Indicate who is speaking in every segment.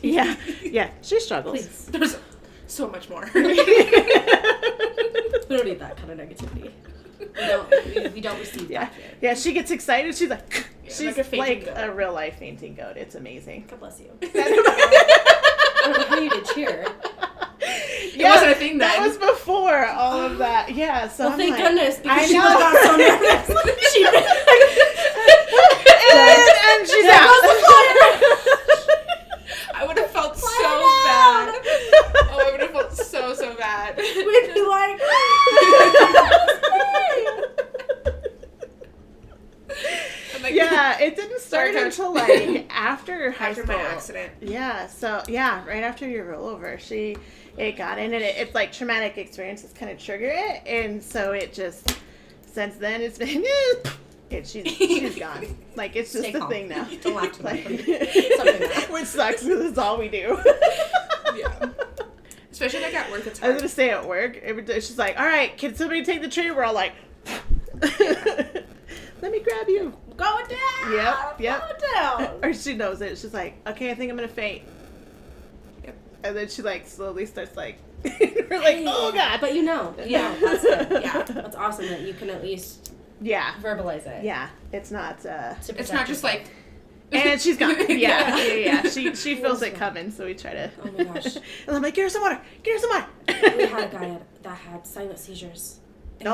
Speaker 1: Yeah. She struggles.
Speaker 2: Please. There's so much more.
Speaker 3: We don't need that kind of negativity. We don't receive that here.
Speaker 1: Yeah, she gets excited. She's like, she's
Speaker 2: like
Speaker 1: a real life fainting goat. It's amazing.
Speaker 3: God bless you. I don't know how you did cheer.
Speaker 2: It wasn't a thing then.
Speaker 1: That was before all of that. Yeah, so
Speaker 3: Well,
Speaker 1: I'm
Speaker 3: thank
Speaker 1: like,
Speaker 3: goodness, because she
Speaker 1: know.
Speaker 3: was not so nervous.
Speaker 1: and she's out.
Speaker 2: I would have felt so bad. Oh, I would have felt so bad.
Speaker 3: We'd be like,
Speaker 1: yeah, it didn't start until like after high
Speaker 2: After
Speaker 1: school.
Speaker 2: my accident.
Speaker 1: Yeah, so right after your rollover, it got in, and it's like traumatic experiences kind of trigger it, and so it just since then it's been she's gone. Like it's just a thing now.
Speaker 3: Don't laugh too much.
Speaker 1: Which sucks because it's all we do.
Speaker 2: Yeah. Especially like at work, it's
Speaker 1: I was
Speaker 2: hard.
Speaker 1: gonna say at work, she's like, "All right, can somebody take the tree?" We're all like, "Let me grab you."
Speaker 3: Going down.
Speaker 1: Yep.
Speaker 3: Going down.
Speaker 1: Or she knows it. She's like, "Okay, I think I'm gonna faint."
Speaker 2: Yep.
Speaker 1: And then she like slowly starts like, we're like, "Oh God!"
Speaker 3: But yeah, that's good. Yeah, that's awesome that you can at least verbalize it.
Speaker 1: Yeah, it's not.
Speaker 2: It's not just like.
Speaker 1: And she's gone. Yeah. She feels it coming, so we try to.
Speaker 3: Oh my gosh.
Speaker 1: And I'm like, "Get her some water. Get her some water."
Speaker 3: We had a guy that had silent seizures. And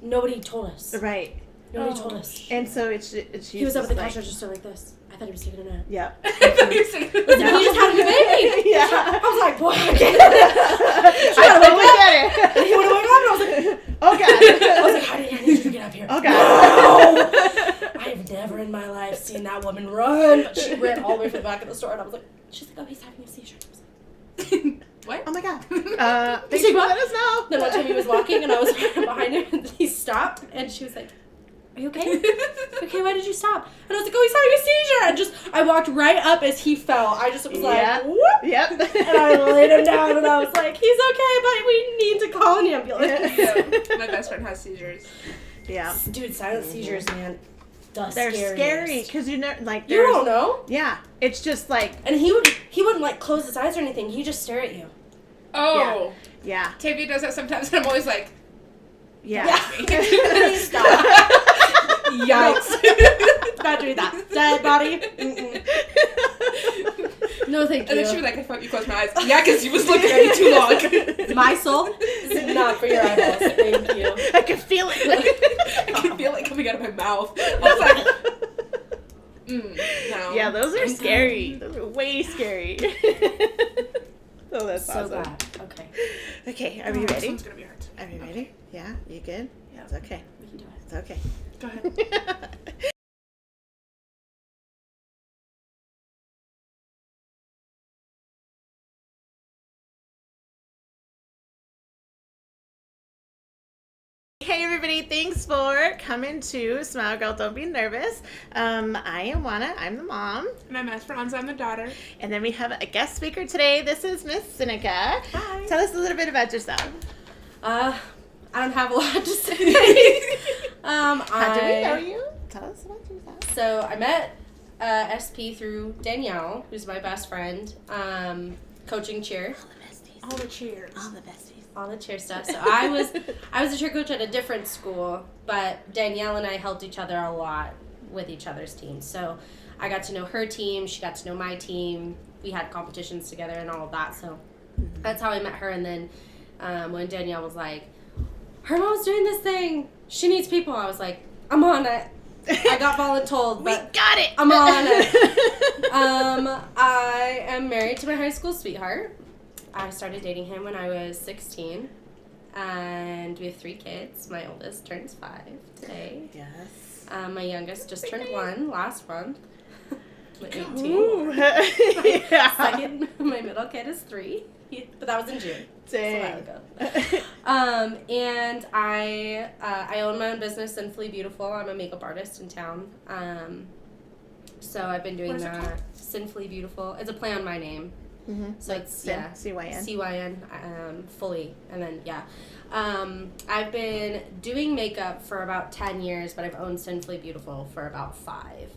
Speaker 3: nobody told us.
Speaker 1: Right.
Speaker 3: Nobody told us.
Speaker 1: And so
Speaker 3: he was up at the cash register like this. I thought he was taking a nap.
Speaker 1: Yep.
Speaker 3: He just had a baby.
Speaker 1: Yeah.
Speaker 3: I was like, boy, I get it.
Speaker 1: I totally get it.
Speaker 3: And he would have wake up, and I was like,
Speaker 1: oh God.
Speaker 3: I was like, honey, I need you to get up here.
Speaker 1: Oh God.
Speaker 3: No. I have never in my life seen that woman run. But she ran all the way from the back of the store, and I was like, she's like, oh, he's having a seizure. I was like,
Speaker 2: what?
Speaker 1: Oh my God. Thanks for letting us know.
Speaker 3: Then one time he was walking, and I was behind him, and he stopped, and she was like, are you okay? Okay, why did you stop? And I was like, oh, he's having a seizure. And I walked right up as he fell. I just was like, whoop.
Speaker 1: Yep.
Speaker 3: And I laid him down, and I was like, he's okay, but we need to call an ambulance.
Speaker 2: Yeah. My best friend has seizures.
Speaker 1: Yeah.
Speaker 3: Dude, silent seizures, man.
Speaker 1: They're scary because you know, like
Speaker 3: you don't know.
Speaker 1: Yeah, it's just like,
Speaker 3: and he wouldn't like close his eyes or anything. He'd just stare at you.
Speaker 2: Oh.
Speaker 1: Yeah.
Speaker 2: Tavia does that sometimes, and I'm always like,
Speaker 1: yeah.
Speaker 3: Stop. Yikes. Not doing that. Dead body. Mm-mm. No, thank you.
Speaker 2: And then she was like, I thought you closed my eyes. Yeah, because you was looking at me too long.
Speaker 3: My soul is not for your eyeballs. Thank you.
Speaker 1: I can feel it.
Speaker 2: I can feel it coming out of my mouth. I was like, no.
Speaker 1: Yeah, those are scary. Those are way scary. Oh, that's
Speaker 3: so
Speaker 1: awesome.
Speaker 3: Bad. Okay.
Speaker 1: Okay, are you ready?
Speaker 2: This one's going to be hard.
Speaker 1: Are you ready? Yeah? You good?
Speaker 2: Yeah.
Speaker 1: It's okay.
Speaker 3: We can do it.
Speaker 1: It's okay.
Speaker 2: Go ahead.
Speaker 1: Hey everybody, thanks for coming to Smile Girl Don't Be Nervous. I am Juana, I'm the mom.
Speaker 2: And I'm Esperanza, I'm the daughter.
Speaker 1: And then we have a guest speaker today. This is Miss Seneca.
Speaker 2: Hi.
Speaker 1: Tell us a little bit about yourself.
Speaker 3: I don't have a lot to say.
Speaker 1: How do we know you? Tell us about yourself.
Speaker 3: So I met SP through Danielle, who's my best friend, coaching cheer.
Speaker 2: All the cheers.
Speaker 1: All the besties.
Speaker 3: All the cheer stuff. So I was a cheer coach at a different school, but Danielle and I helped each other a lot with each other's teams. So I got to know her team, she got to know my team. We had competitions together and all of that. So that's how I met her. And then when Danielle was like, her mom's doing this thing, she needs people, I was like, I'm on it. I got voluntold,
Speaker 1: We
Speaker 3: but
Speaker 1: got it.
Speaker 3: I'm on it. I am married to my high school sweetheart. I started dating him when I was 16, and we have 3 kids. My oldest turns 5 today.
Speaker 1: Yes.
Speaker 3: My youngest just turned 1 last month. My 18.
Speaker 1: Ooh. Yeah.
Speaker 3: Second, my middle kid is 3, but that was in June.
Speaker 1: Dang.
Speaker 3: It's a while ago. And I own my own business, Sinfully Beautiful. I'm a makeup artist in town. So I've been doing that. Sinfully Beautiful. It's a play on my name. So it's
Speaker 1: CYN.
Speaker 3: CYN fully, and then I've been doing makeup for about 10 years, but I've owned Sinfully Beautiful for about 5.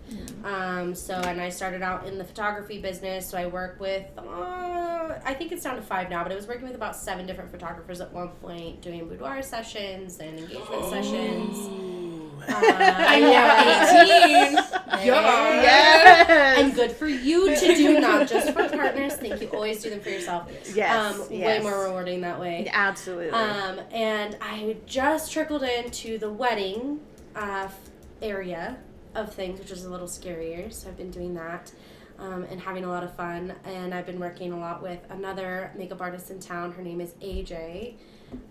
Speaker 3: And I started out in the photography business, so I work with I think it's down to 5 now, but I was working with about 7 different photographers at one point, doing boudoir sessions and engagement sessions.
Speaker 2: I am 18.
Speaker 1: Yes.
Speaker 3: And good for you to do, not just for partners. Thank you. Always do them for yourself.
Speaker 1: Yes.
Speaker 3: Way more rewarding that way.
Speaker 1: Absolutely.
Speaker 3: And I just trickled into the wedding area of things, which is a little scarier. So I've been doing that and having a lot of fun. And I've been working a lot with another makeup artist in town. Her name is AJ.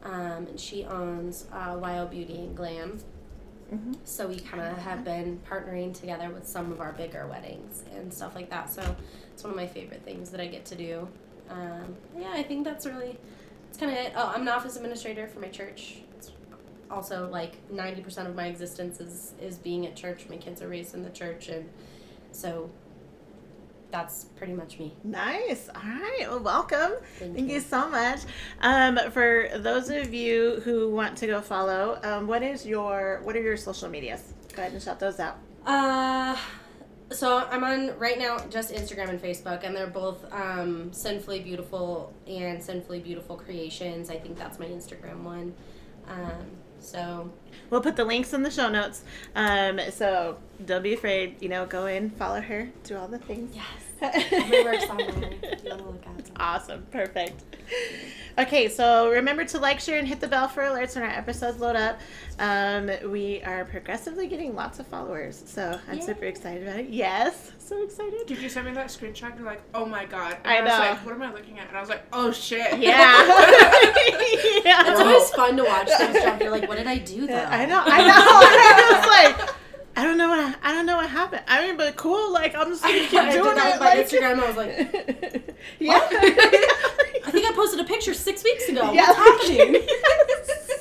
Speaker 3: And she owns YO Beauty and Glam. So we kind of have been partnering together with some of our bigger weddings and stuff like that. So it's one of my favorite things that I get to do. I think that's really, it's kind of it. Oh, I'm an office administrator for my church. It's also like 90% of my existence is being at church. My kids are raised in the church, and so that's pretty much me.
Speaker 1: Nice. All right. Well, welcome. Thank
Speaker 3: you
Speaker 1: you so much. For those of you who want to go follow, what are your social medias? Go ahead and shout those out.
Speaker 3: So I'm on right now just Instagram and Facebook, and they're both Sinfully Beautiful and Sinfully Beautiful Creations. I think that's my Instagram one. So
Speaker 1: we'll put the links in the show notes. So don't be afraid. Go in, follow her, do all the things.
Speaker 3: Yes. Every works on there. You want to look at it.
Speaker 1: Awesome. Perfect. Okay, so remember to like, share, and hit the bell for alerts when our episodes load up. We are progressively getting lots of followers, so I'm super excited about it. Yes, so excited.
Speaker 2: Did you send me that screenshot? You're like, oh my god. And
Speaker 1: I know.
Speaker 2: was like, what am I looking at? And I was like, oh shit.
Speaker 1: Yeah.
Speaker 3: It's always fun to watch things drop. You're like, what did I do though?
Speaker 1: I know. I was like, I don't know what happened. I mean, but cool. Like, I'm just gonna keep doing
Speaker 3: did that
Speaker 1: it.
Speaker 3: with my Instagram. I was like,
Speaker 1: yeah.
Speaker 3: I think I posted a picture 6 weeks ago.
Speaker 1: Yeah.
Speaker 3: What's happening?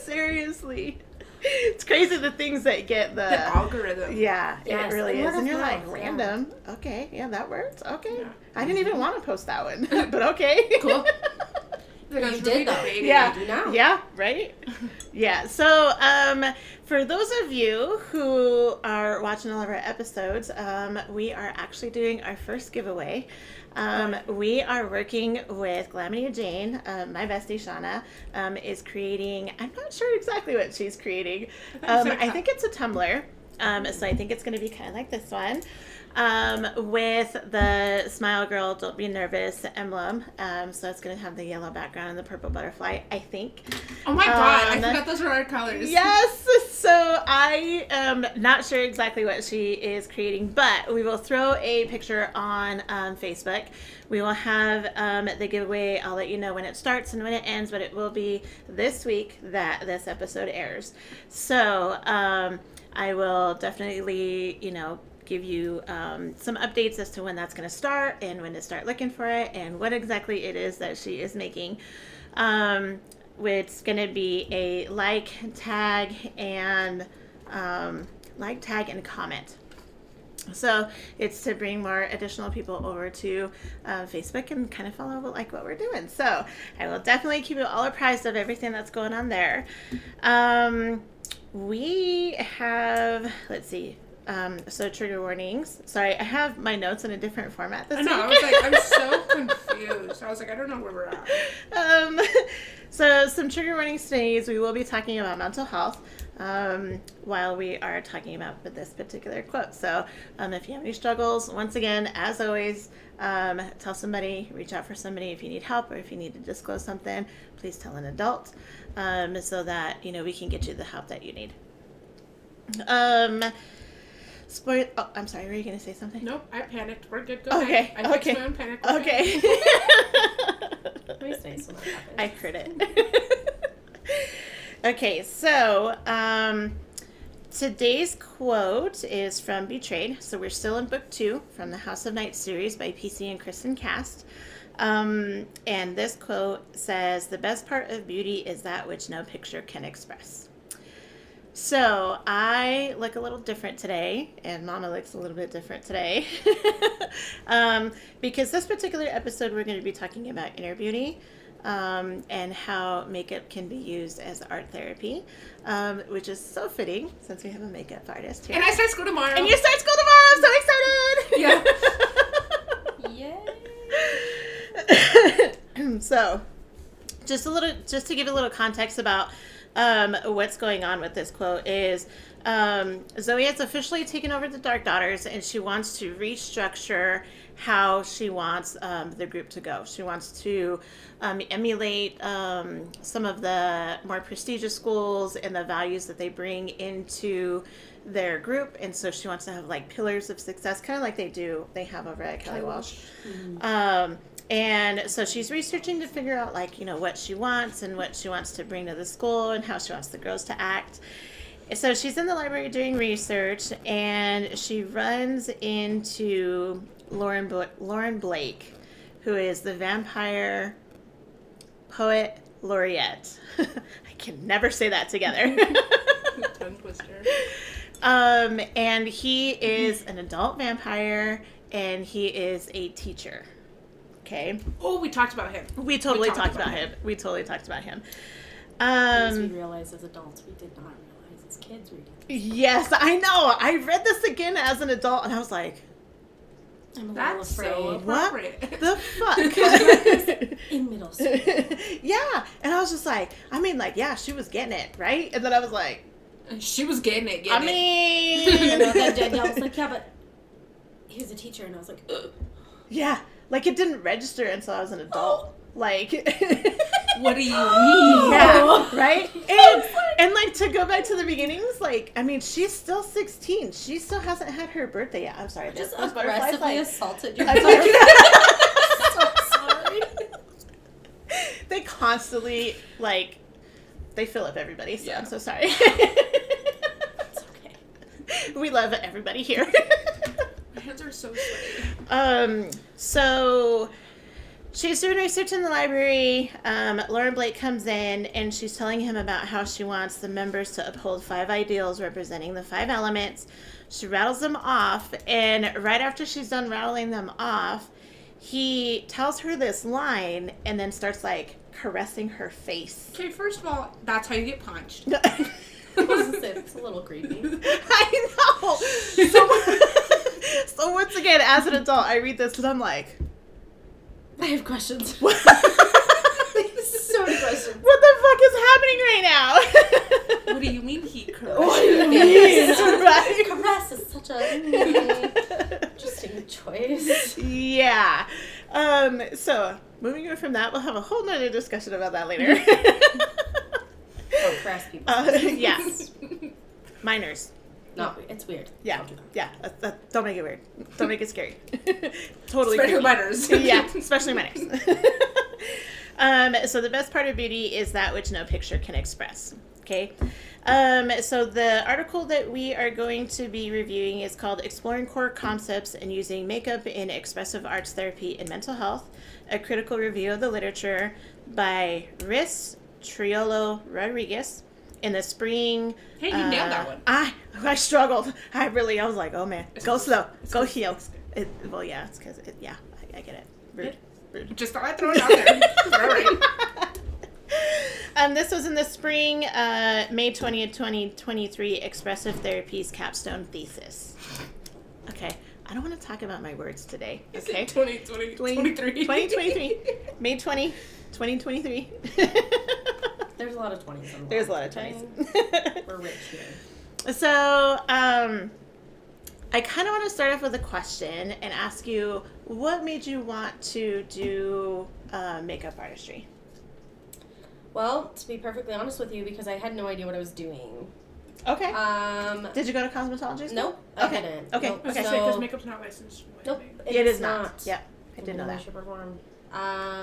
Speaker 1: Seriously. It's crazy the things that get the
Speaker 2: algorithm.
Speaker 1: Yeah,
Speaker 3: yes,
Speaker 1: it really is. And you're like,
Speaker 3: yeah.
Speaker 1: random. Okay, yeah, that works. Okay.
Speaker 2: Yeah.
Speaker 1: I didn't even want to post that one, but okay.
Speaker 3: Cool.
Speaker 2: Like,
Speaker 3: You did though.
Speaker 1: Yeah.
Speaker 3: You do now.
Speaker 1: Yeah, right? Yeah. So, for those of you who are watching all of our episodes, we are actually doing our first giveaway. We are working with Glamity Jane. My bestie, Shauna, is creating, I'm not sure exactly what she's creating. I think it's a tumbler. So I think it's going to be kind of like this one. With the Smile Girl, Don't Be Nervous emblem. So it's going to have the yellow background and the purple butterfly, I think.
Speaker 2: Oh my god, I forgot those were our colors.
Speaker 1: Yes! So I am not sure exactly what she is creating, but we will throw a picture on Facebook. We will have the giveaway. I'll let you know when it starts and when it ends, but it will be this week that this episode airs. So I will definitely, give you some updates as to when that's going to start and when to start looking for it and what exactly it is that she is making. It's going to be a tag, and comment. So it's to bring more additional people over to Facebook and kind of follow what we're doing. So I will definitely keep you all apprised of everything that's going on there. We have, let's see. So trigger warnings. Sorry, I have my notes in a different format this week.
Speaker 2: I was like, I'm so confused. I was like, I don't know where we're at.
Speaker 1: So some trigger warnings today is we will be talking about mental health while we are talking about this particular quote. So if you have any struggles, once again, as always, tell somebody, reach out for somebody if you need help or if you need to disclose something, please tell an adult so that, we can get you the help that you need. Oh, I'm sorry. Were you going to say something?
Speaker 2: Nope, I panicked. We're good. Go
Speaker 1: Okay.
Speaker 2: ahead. I fixed my own panic.
Speaker 1: Okay.
Speaker 3: Always nice when that happens.
Speaker 1: I heard it. Okay, so today's quote is from Betrayed. So we're still in book 2 from the House of Night series by PC and Kristen Cast. And this quote says, "The best part of beauty is that which no picture can express." So I look a little different today, and Mama looks a little bit different today. Because this particular episode, we're going to be talking about inner beauty and how makeup can be used as art therapy, which is so fitting since we have a makeup artist here.
Speaker 2: And I start school tomorrow.
Speaker 1: And you start school tomorrow. I'm so excited.
Speaker 3: Yay!
Speaker 1: So, just to give a little context about what's going on with this quote is Zoe has officially taken over the Dark Daughters, and she wants to restructure how she wants the group to go. She wants to emulate some of the more prestigious schools and the values that they bring into their group, and so she wants to have like pillars of success, kind of like they have over at Kelly Walsh. Mm-hmm. And so she's researching to figure out, like, you know, what she wants and what she wants to bring to the school and how she wants the girls to act. So she's in the library doing research, and she runs into Lauren Blake, who is the vampire poet laureate. I can never say that together.
Speaker 2: Tongue twister.
Speaker 1: And he is an adult vampire, and he is a teacher. Okay.
Speaker 2: Oh, we talked about him.
Speaker 1: We totally talked about him. We totally talked about him.
Speaker 3: As we realized as adults, we did not realize as kids reading.
Speaker 1: Yes, I know. I read this again as an adult, and I was like,
Speaker 3: I'm a
Speaker 2: That's
Speaker 3: little afraid.
Speaker 2: so
Speaker 1: what
Speaker 2: appropriate.
Speaker 1: the fuck?
Speaker 3: In middle school.
Speaker 1: Yeah. And I was just like, I mean, like, yeah, she was getting it, right? And then I was like,
Speaker 2: She was getting it.
Speaker 1: I mean.
Speaker 3: And then Danielle was like, yeah, but he was a teacher. And I was like, ugh.
Speaker 1: Yeah. Like, it didn't register until I was an adult. Like.
Speaker 2: What do you mean?
Speaker 1: Yeah, right? And like, to go back to the beginnings, like, I mean, she's still 16. She still hasn't had her birthday yet. I'm sorry.
Speaker 3: Just
Speaker 1: those butterflies,
Speaker 3: aggressively
Speaker 1: like,
Speaker 3: assaulted your
Speaker 1: I'm
Speaker 3: so sorry.
Speaker 1: They constantly, like, they fill up everybody, so
Speaker 2: Yeah.
Speaker 1: I'm so sorry.
Speaker 3: It's okay.
Speaker 1: We love everybody here.
Speaker 2: My hands are so sweaty.
Speaker 1: So she's doing research in the library. Lauren Blake comes in, and she's telling him about how she wants the members to uphold 5 ideals representing the 5 elements. She rattles them off, and right after she's done rattling them off, he tells her this line and then starts, like, caressing her face.
Speaker 2: Okay, first of all, that's how you get punched.
Speaker 3: I was gonna say, it's a little creepy.
Speaker 1: I know. So once again, as an adult, I read this and I'm like,
Speaker 3: I have questions.
Speaker 1: what?
Speaker 3: So many questions.
Speaker 1: What the fuck is happening right now?
Speaker 2: What do you mean he caressed
Speaker 3: What do you
Speaker 2: your
Speaker 3: mean?
Speaker 2: face?
Speaker 1: Right?
Speaker 3: Caress is such a interesting choice.
Speaker 1: Yeah. So moving on from that, we'll have a whole nother discussion about that later.
Speaker 3: Oh, caress people.
Speaker 1: Yeah. Minors.
Speaker 3: No, it's weird.
Speaker 1: Yeah.
Speaker 3: Don't do that.
Speaker 1: Yeah. Don't make it weird. Don't make it scary. Totally.
Speaker 2: Especially
Speaker 1: creepy.
Speaker 2: minors.
Speaker 1: Yeah, especially minors. So the best part of beauty is that which no picture can express. Okay. So the article that we are going to be reviewing is called Exploring Core Concepts and Using Makeup in Expressive Arts Therapy in Mental Health, a critical review of the literature by Riz Triolo Rodriguez in the spring.
Speaker 2: Hey, you nailed that one.
Speaker 1: I struggled. I was like, oh man, go slow, go heal. Well, yeah, it's because, I get it. Rude.
Speaker 2: Just thought I'd throw it out there. All right.
Speaker 1: This was in the spring, May 20th, 2023, Expressive Therapy's capstone thesis. Okay, I don't want to talk about my words today. Okay,
Speaker 2: 2023.
Speaker 1: 2023, May 20, 2023.
Speaker 3: There's a lot of 20s. On the
Speaker 1: There's a
Speaker 3: line,
Speaker 1: lot of
Speaker 3: okay?
Speaker 1: 20s.
Speaker 3: We're rich here.
Speaker 1: So, I kind of want to start off with a question and ask you, what made you want to do makeup artistry?
Speaker 3: Well, to be perfectly honest with you, because I had no idea what I was doing.
Speaker 1: Okay. Did you go to cosmetology school?
Speaker 3: Nope, I
Speaker 1: Okay.
Speaker 3: didn't.
Speaker 1: Okay.
Speaker 3: Nope.
Speaker 2: I was going to say, because makeup's not licensed.
Speaker 3: Nope.
Speaker 1: It
Speaker 3: it's
Speaker 1: is not. Yep. I did know
Speaker 3: Maybe
Speaker 1: that.
Speaker 3: shape or form.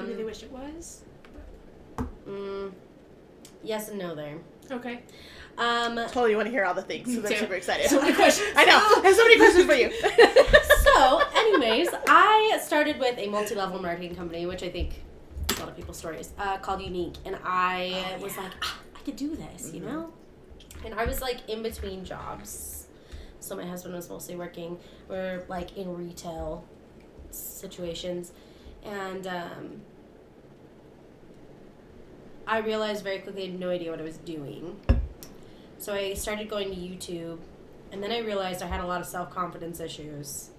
Speaker 2: Maybe they wish it was.
Speaker 3: Yes and no there.
Speaker 2: Okay.
Speaker 1: Totally want to hear all the things, so I'm super excited.
Speaker 2: So many questions.
Speaker 1: I know. I have so many questions for you.
Speaker 3: So, anyways, I started with a multi-level marketing company, which I think a lot of people's stories, called Unique, and I was like, I could do this, you know? And I was, like, in between jobs. So my husband was mostly working. We're, like, in retail situations. And I realized very quickly I had no idea what I was doing. So I started going to YouTube. And then I realized I had a lot of self-confidence issues.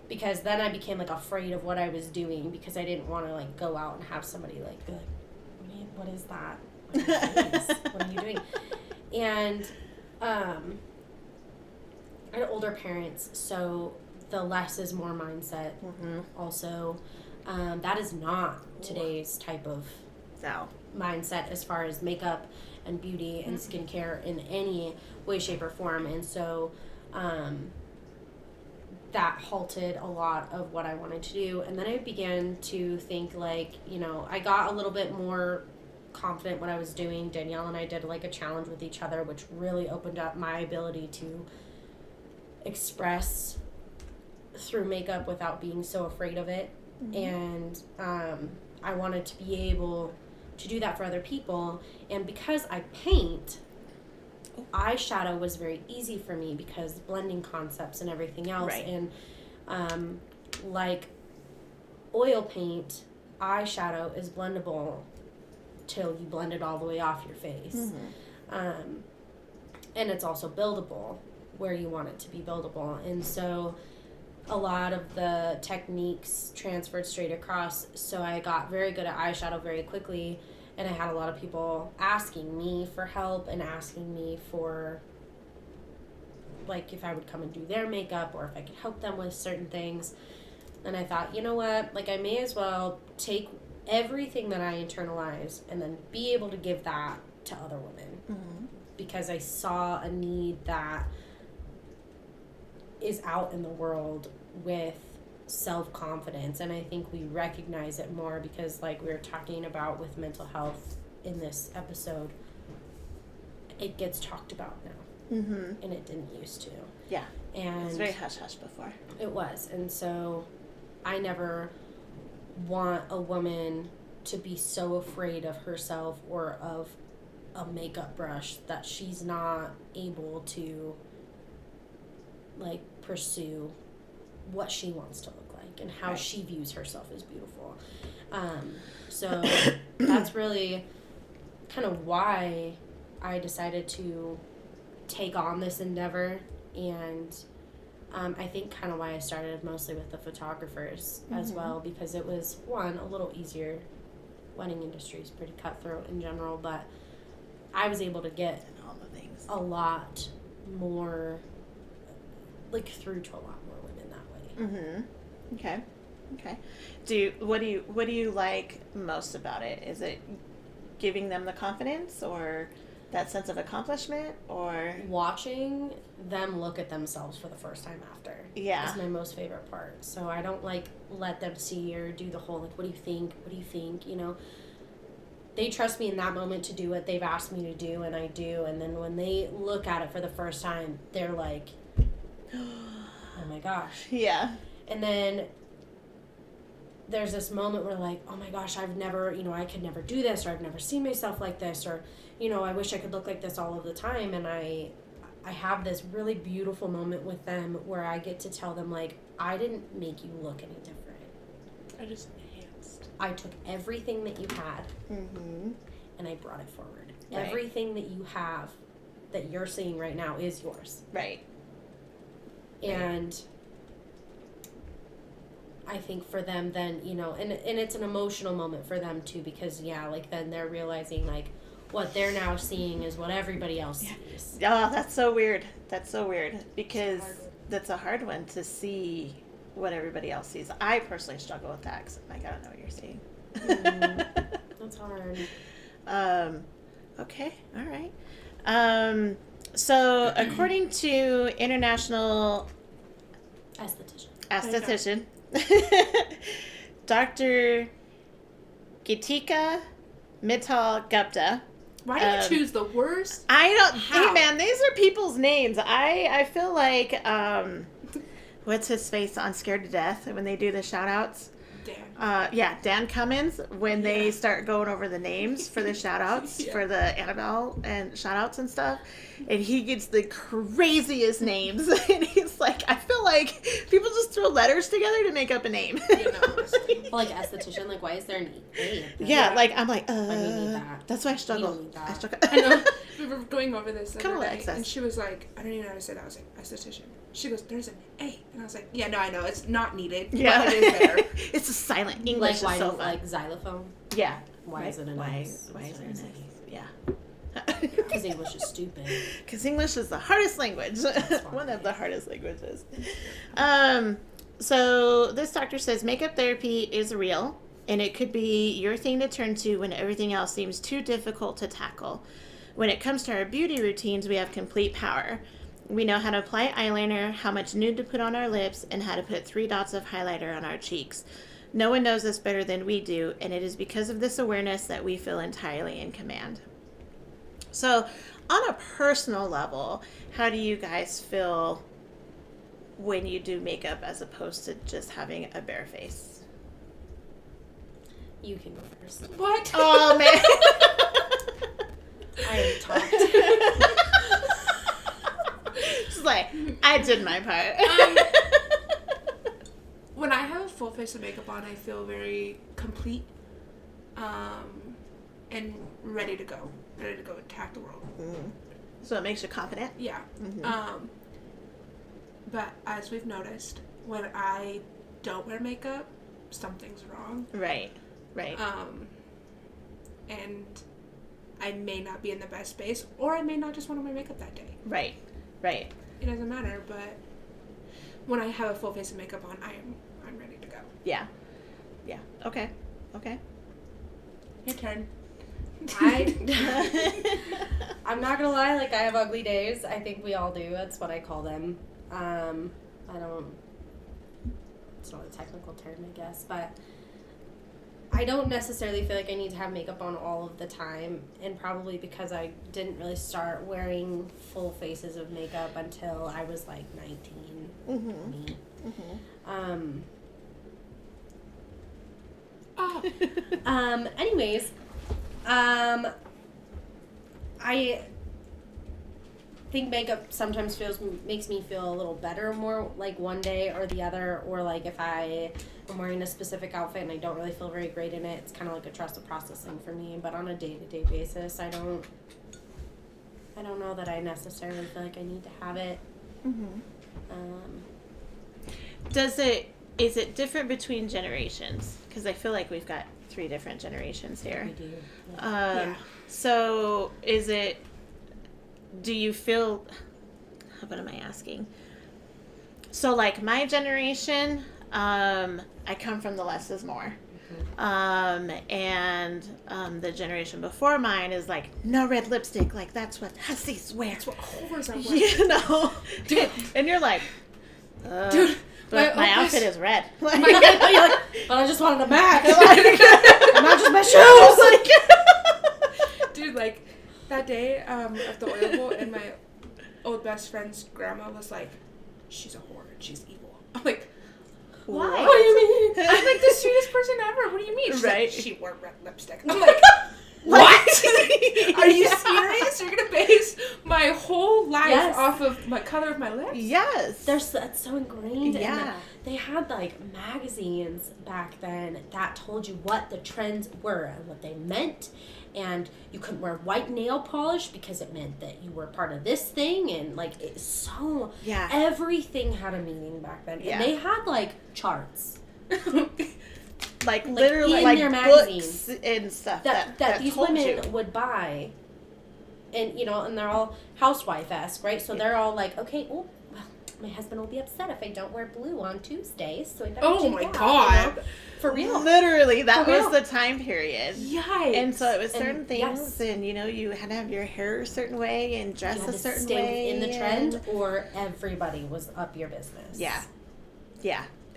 Speaker 3: Because then I became, like, afraid of what I was doing. Because I didn't want to, like, go out and have somebody, like, be like, what is that? What are you doing? And I had older parents, so the less is more mindset. Also, that is not today's type of mindset as far as makeup and beauty and skincare in any way, shape, or form. And so that halted a lot of what I wanted to do. And then I began to think, like, you know, I got a little bit more confident what I was doing. Danielle and I did, like, a challenge with each other, which really opened up my ability to express through makeup without being so afraid of it. And I wanted to be able to do that for other people. And because I paint, eyeshadow was very easy for me because blending concepts and everything else. And like oil paint, eyeshadow is blendable till you blend it all the way off your face. And it's also buildable where you want it to be buildable. And so a lot of the techniques transferred straight across. So I got very good at eyeshadow very quickly. And I had a lot of people asking me for help and asking me for, like, if I would come and do their makeup or if I could help them with certain things. And I thought, you know what, like, I may as well take everything that I internalize and then be able to give that to other women. Because I saw a need that is out in the world with self-confidence, and I think we recognize it more because, like we were talking about with mental health in this episode, it gets talked about now. And it didn't used to. And
Speaker 1: it was very hush-hush before.
Speaker 3: It was. And so I never want a woman to be so afraid of herself or of a makeup brush that she's not able to, like, pursue what she wants to look like and how she views herself as beautiful. So that's really kind of why I decided to take on this endeavor. And I think kind of why I started mostly with the photographers as well, because it was, one, a little easier. Wedding industry is pretty cutthroat in general, but I was able to get
Speaker 1: all the things
Speaker 3: a lot more, like, through to a lot more women that way.
Speaker 1: Okay. What do you like most about it? Is it giving them the confidence or that sense of accomplishment, or
Speaker 3: watching them look at themselves for the first time after is my most favorite part. So I don't, like, let them see or do the whole, like, what do you think, you know. They trust me in that moment to do what they've asked me to do, and I do. And then when they look at it for the first time, they're like, oh my gosh. And then there's this moment where, like, oh my gosh, I've never, you know, I could never do this, or I've never seen myself like this, or, you know, I wish I could look like this all of the time. And I have this really beautiful moment with them where I get to tell them, like, I didn't make you look any different.
Speaker 2: I just enhanced.
Speaker 3: I took everything that you had and I brought it forward.
Speaker 1: Right.
Speaker 3: Everything that you have that you're seeing right now is yours. And I think for them then, you know, and it's an emotional moment for them too, because like, then they're realizing, like, what they're now seeing is what everybody else sees.
Speaker 1: Oh, that's so weird. Because that's a hard one to see what everybody else sees. I personally struggle with that because, like, I don't know what you're seeing.
Speaker 3: That's hard.
Speaker 1: Okay, all right. So according to International Esthetician, Dr. Gitika Mittal Gupta.
Speaker 2: Why do you choose the worst?
Speaker 1: I don't. Hey, man, these are people's names. I feel like what's his face on Scared to Death when they do the shout outs?
Speaker 2: Dan.
Speaker 1: Dan Cummins, when they start going over the names for the shout outs for the Annabelle and shout outs and stuff, and he gets the craziest names. And he's like, I feel like people just throw letters together to make up a name.
Speaker 2: You know,
Speaker 3: Well, like esthetician, like why is there an A?
Speaker 1: Yeah, like I'm like,
Speaker 3: we need that.
Speaker 1: that's why I
Speaker 3: We
Speaker 1: struggle.
Speaker 3: don't need that.
Speaker 1: I struggle.
Speaker 2: I know. We were going over this the
Speaker 1: Kinda
Speaker 2: other
Speaker 1: like
Speaker 2: day,
Speaker 1: excess.
Speaker 2: and she was like, I don't even know how to say that. I was like, esthetician. She goes, there's an A. And I was like, yeah, no, I know. It's not needed.
Speaker 1: Yeah,
Speaker 2: But it is there.
Speaker 1: It's a silent
Speaker 3: Like
Speaker 1: English.
Speaker 3: why
Speaker 1: is so
Speaker 3: do
Speaker 1: fun.
Speaker 3: like xylophone?
Speaker 1: Yeah.
Speaker 3: Why is it an
Speaker 1: why,
Speaker 3: S?
Speaker 1: why is it an S? Yeah.
Speaker 3: Because English is stupid.
Speaker 1: Because English is the hardest language. One of the hardest languages. So this doctor says makeup therapy is real, and it could be your thing to turn to when everything else seems too difficult to tackle. When it comes to our beauty routines, we have complete power. We know how to apply eyeliner, how much nude to put on our lips, and how to put 3 dots of highlighter on our cheeks. No one knows this better than we do, and it is because of this awareness that we feel entirely in command. So, on a personal level, how do you guys feel when you do makeup as opposed to just having a bare face?
Speaker 3: You can go first.
Speaker 2: What?
Speaker 1: Oh, man.
Speaker 3: I already talked.
Speaker 1: Just like, I did my part.
Speaker 2: When I have a full face of makeup on, I feel very complete and ready to go. Ready to go attack the world.
Speaker 1: So it makes you confident?
Speaker 2: Yeah. But as we've noticed, when I don't wear makeup, something's wrong.
Speaker 1: Right.
Speaker 2: And I may not be in the best space, or I may not just want to wear makeup that day.
Speaker 1: Right.
Speaker 2: It doesn't matter, but when I have a full face of makeup on, I'm ready to go.
Speaker 1: Yeah. Okay.
Speaker 2: Your turn.
Speaker 3: I'm not gonna lie, like I have ugly days. I think we all do. That's what I call them. It's not a technical term, I guess, but I don't necessarily feel like I need to have makeup on all of the time, and probably because I didn't really start wearing full faces of makeup until I was like 19. Me. Anyways, I think makeup sometimes makes me feel a little better more like one day or the other, or like if I am wearing a specific outfit and I don't really feel very great in it, it's kind of like a trust of processing for me. But on a day-to-day basis, I don't know that I necessarily feel like I need to have it.
Speaker 1: Is it different between generations? Because I feel like we've got 3 different generations here.
Speaker 3: We do.
Speaker 2: Yeah.
Speaker 1: So do you feel, what am I asking? So like my generation, I come from the less is more. And the generation before mine is like, no red lipstick, like that's what hussies wear.
Speaker 2: That's what whores are wearing.
Speaker 1: You know?
Speaker 2: Dude.
Speaker 1: And you're like,
Speaker 2: Dude.
Speaker 1: but my outfit is red.
Speaker 3: But I just wanted a match. Not just my shoes.
Speaker 2: Dude, like, that day of the oil bowl, and my old best friend's grandma was like, she's a whore and she's evil. I'm like,
Speaker 3: Why?
Speaker 2: what do you mean? I'm like the sweetest person ever. What do you mean? She's
Speaker 1: Right.
Speaker 2: like, she wore red lipstick. I'm like, what? Are you serious? You're going to base my whole life off of my color of my lips?
Speaker 1: Yes.
Speaker 3: That's so ingrained.
Speaker 1: Yeah.
Speaker 3: And they had like magazines back then that told you what the trends were and what they meant. And you couldn't wear white nail polish because it meant that you were part of this thing. And like, it's so, everything had a meaning back then.
Speaker 1: Yeah.
Speaker 3: And they had like charts.
Speaker 1: like literally
Speaker 3: in
Speaker 1: like
Speaker 3: their
Speaker 1: books
Speaker 3: magazines
Speaker 1: and stuff
Speaker 3: that these
Speaker 1: told
Speaker 3: women
Speaker 1: you.
Speaker 3: would buy. And, you know, and they're all housewife-esque, right? So they're all like, okay, well, my husband will be upset if I don't wear blue on Tuesdays, so I better
Speaker 2: Oh
Speaker 3: do
Speaker 2: my
Speaker 3: that,
Speaker 2: God.
Speaker 3: you know? For real.
Speaker 1: Literally, that
Speaker 3: For
Speaker 1: was
Speaker 3: real.
Speaker 1: the time period.
Speaker 2: Yikes.
Speaker 1: And so it was
Speaker 3: And
Speaker 1: certain things,
Speaker 3: yes.
Speaker 1: and you know, you had to have your hair a certain way and dress
Speaker 3: You had
Speaker 1: a
Speaker 3: to
Speaker 1: certain
Speaker 3: stay
Speaker 1: way.
Speaker 3: in the trend,
Speaker 1: and-
Speaker 3: or everybody was up your business.
Speaker 1: Yeah.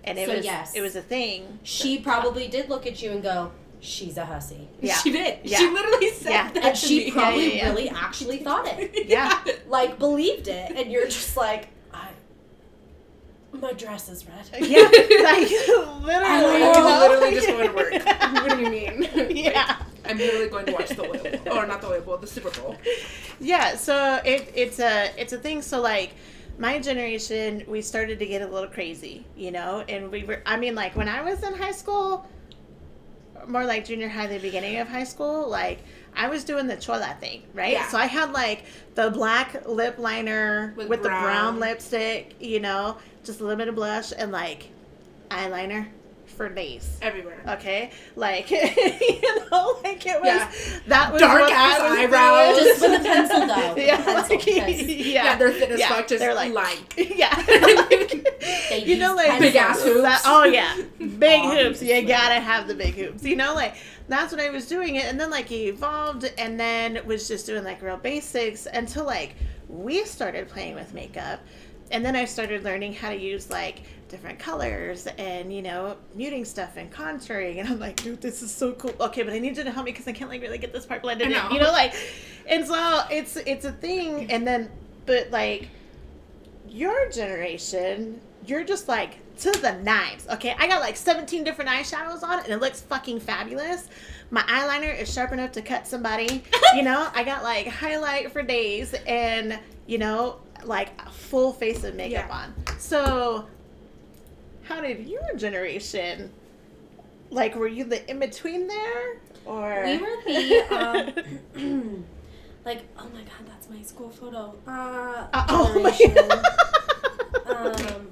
Speaker 1: And it
Speaker 3: So,
Speaker 1: was
Speaker 3: yes.
Speaker 1: it was a thing.
Speaker 3: She probably did look at you and go, she's a hussy.
Speaker 1: Yeah.
Speaker 2: She did.
Speaker 1: Yeah.
Speaker 2: She literally said
Speaker 1: Yeah.
Speaker 2: that
Speaker 3: And
Speaker 2: to
Speaker 3: she
Speaker 2: me.
Speaker 3: probably
Speaker 1: yeah.
Speaker 3: really actually thought it.
Speaker 1: Yeah.
Speaker 3: Like, believed it. And you're just like, My dress is red.
Speaker 1: Yeah, like literally.
Speaker 2: I'm literally just going to work. What do you mean?
Speaker 1: Yeah.
Speaker 2: I'm literally going to watch the Oil Bowl. Or not the Oil Bowl, the Super Bowl.
Speaker 1: Yeah, so it's a thing. So like my generation, we started to get a little crazy, you know, and like when I was in high school, more like junior high, the beginning of high school, like I was doing the chola thing, right?
Speaker 2: Yeah.
Speaker 1: So I had like the black lip liner with the brown lipstick, you know, just a little bit of blush and like eyeliner for days.
Speaker 2: Everywhere.
Speaker 1: Okay, like you know, like it was that was
Speaker 2: dark
Speaker 1: what
Speaker 2: ass
Speaker 1: I was
Speaker 2: eyebrows,
Speaker 1: doing.
Speaker 3: Just with a pencil though.
Speaker 1: Yeah,
Speaker 3: Pencil,
Speaker 2: Yeah, they're thin as fuck, just
Speaker 1: they're like
Speaker 2: line.
Speaker 1: Yeah,
Speaker 3: They
Speaker 1: you know,
Speaker 3: use
Speaker 1: like
Speaker 2: big ass
Speaker 3: pencils.
Speaker 2: hoops.
Speaker 1: oh yeah, big hoops.
Speaker 3: Obviously.
Speaker 1: You gotta have the big hoops. You know, like that's when I was doing it, and then like it evolved, and then was just doing like real basics until like we started playing with makeup, and then I started learning how to use like different colors and, you know, muting stuff and contouring, and I'm like, dude, this is so cool. Okay, but I need you to help me because I can't like really get this part blended in, you know, like, and so it's a thing. And then but like your generation, you're just like to the nines. Okay, I got like 17 different eyeshadows on and it looks fucking fabulous. My eyeliner is sharp enough to cut somebody. You know, I got like highlight for days and, you know, like a full face of makeup on. So how did your generation, like, were you the in-between there? Or
Speaker 3: We were the, like, oh my god, that's my school photo.
Speaker 1: oh my
Speaker 3: Generation.
Speaker 1: God.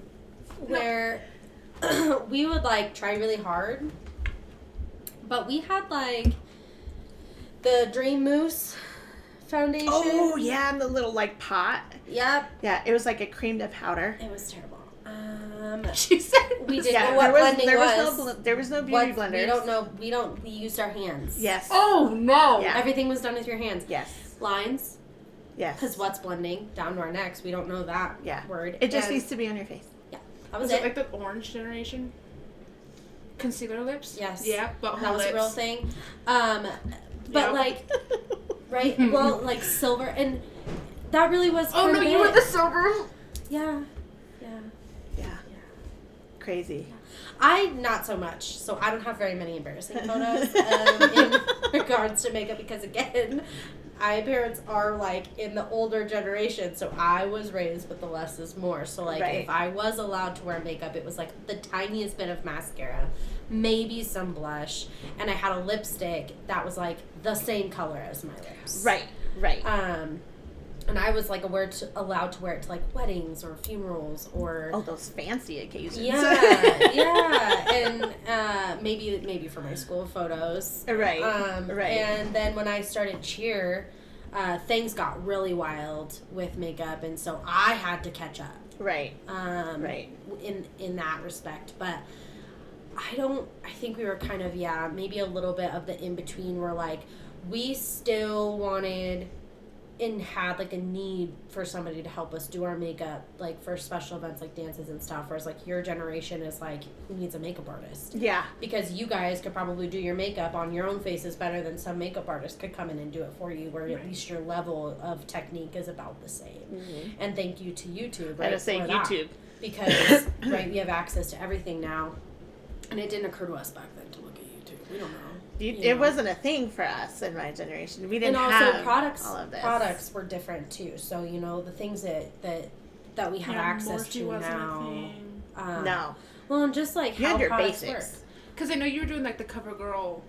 Speaker 3: Where we would, like, try really hard. But we had, like, the Dream Mousse foundation.
Speaker 1: Oh, yeah, and the little, like, pot.
Speaker 3: Yep.
Speaker 1: Yeah, it was like a cream to powder.
Speaker 3: It was terrible.
Speaker 2: She said
Speaker 3: We didn't
Speaker 1: Yeah,
Speaker 3: know what blending
Speaker 1: there was no beauty
Speaker 3: What-
Speaker 1: blenders.
Speaker 3: We don't know. We used our hands.
Speaker 1: Yes.
Speaker 2: Oh, no.
Speaker 1: Yeah.
Speaker 3: Everything was done with your hands.
Speaker 1: Yes.
Speaker 3: Lines.
Speaker 1: Yes.
Speaker 3: Because what's blending? Down to our necks. We don't know that word.
Speaker 1: It just
Speaker 3: And
Speaker 1: needs to be on your face.
Speaker 3: that was
Speaker 2: Was it
Speaker 3: it.
Speaker 2: like the orange generation? Concealer lips?
Speaker 3: Yes.
Speaker 2: Yeah, but
Speaker 3: That was
Speaker 2: lips.
Speaker 3: a real thing. But
Speaker 2: Yep.
Speaker 3: like, right? Well, like silver, and that really was.
Speaker 2: Oh,
Speaker 3: kind
Speaker 2: no,
Speaker 3: of
Speaker 2: you were
Speaker 3: it.
Speaker 2: the silver.
Speaker 3: Yeah.
Speaker 1: Yeah. Crazy.
Speaker 3: I not so much, so I don't have very many embarrassing photos in regards to makeup because again, my parents are like in the older generation, so I was raised with the less is more. So like
Speaker 1: Right.
Speaker 3: if I was allowed to wear makeup, it was like the tiniest bit of mascara, maybe some blush, and I had a lipstick that was like the same color as my lips.
Speaker 1: Right.
Speaker 3: And I was like allowed to wear it to like weddings or funerals or
Speaker 1: Oh, those fancy occasions.
Speaker 3: yeah, and maybe for my school photos.
Speaker 1: Right. Right.
Speaker 3: And then when I started cheer, things got really wild with makeup, and so I had to catch up.
Speaker 1: Right.
Speaker 3: Right. In that respect, but I think we were kind of maybe a little bit of the in between where like we still wanted and had like a need for somebody to help us do our makeup like for special events like dances and stuff, whereas like your generation is like, who needs a makeup artist?
Speaker 1: Yeah.
Speaker 3: Because you guys could probably do your makeup on your own faces better than some makeup artist could come in and do it for you, where at least your level of technique is about the same.
Speaker 1: Mm-hmm.
Speaker 3: And thank you to YouTube,
Speaker 1: I
Speaker 3: right?
Speaker 1: was saying
Speaker 3: for that.
Speaker 1: YouTube.
Speaker 3: Because right, we have access to everything now, and it didn't occur to us back then to look at YouTube. We don't know.
Speaker 1: It wasn't a thing for us in my generation. We didn't
Speaker 3: and also
Speaker 1: have
Speaker 3: products
Speaker 1: all of this.
Speaker 3: products were different too, so you know the things that we have access to now,
Speaker 1: No.
Speaker 3: well, and just like
Speaker 1: You
Speaker 3: how
Speaker 1: had your
Speaker 3: products
Speaker 1: basics.
Speaker 2: Because I know you were doing like the CoverGirl.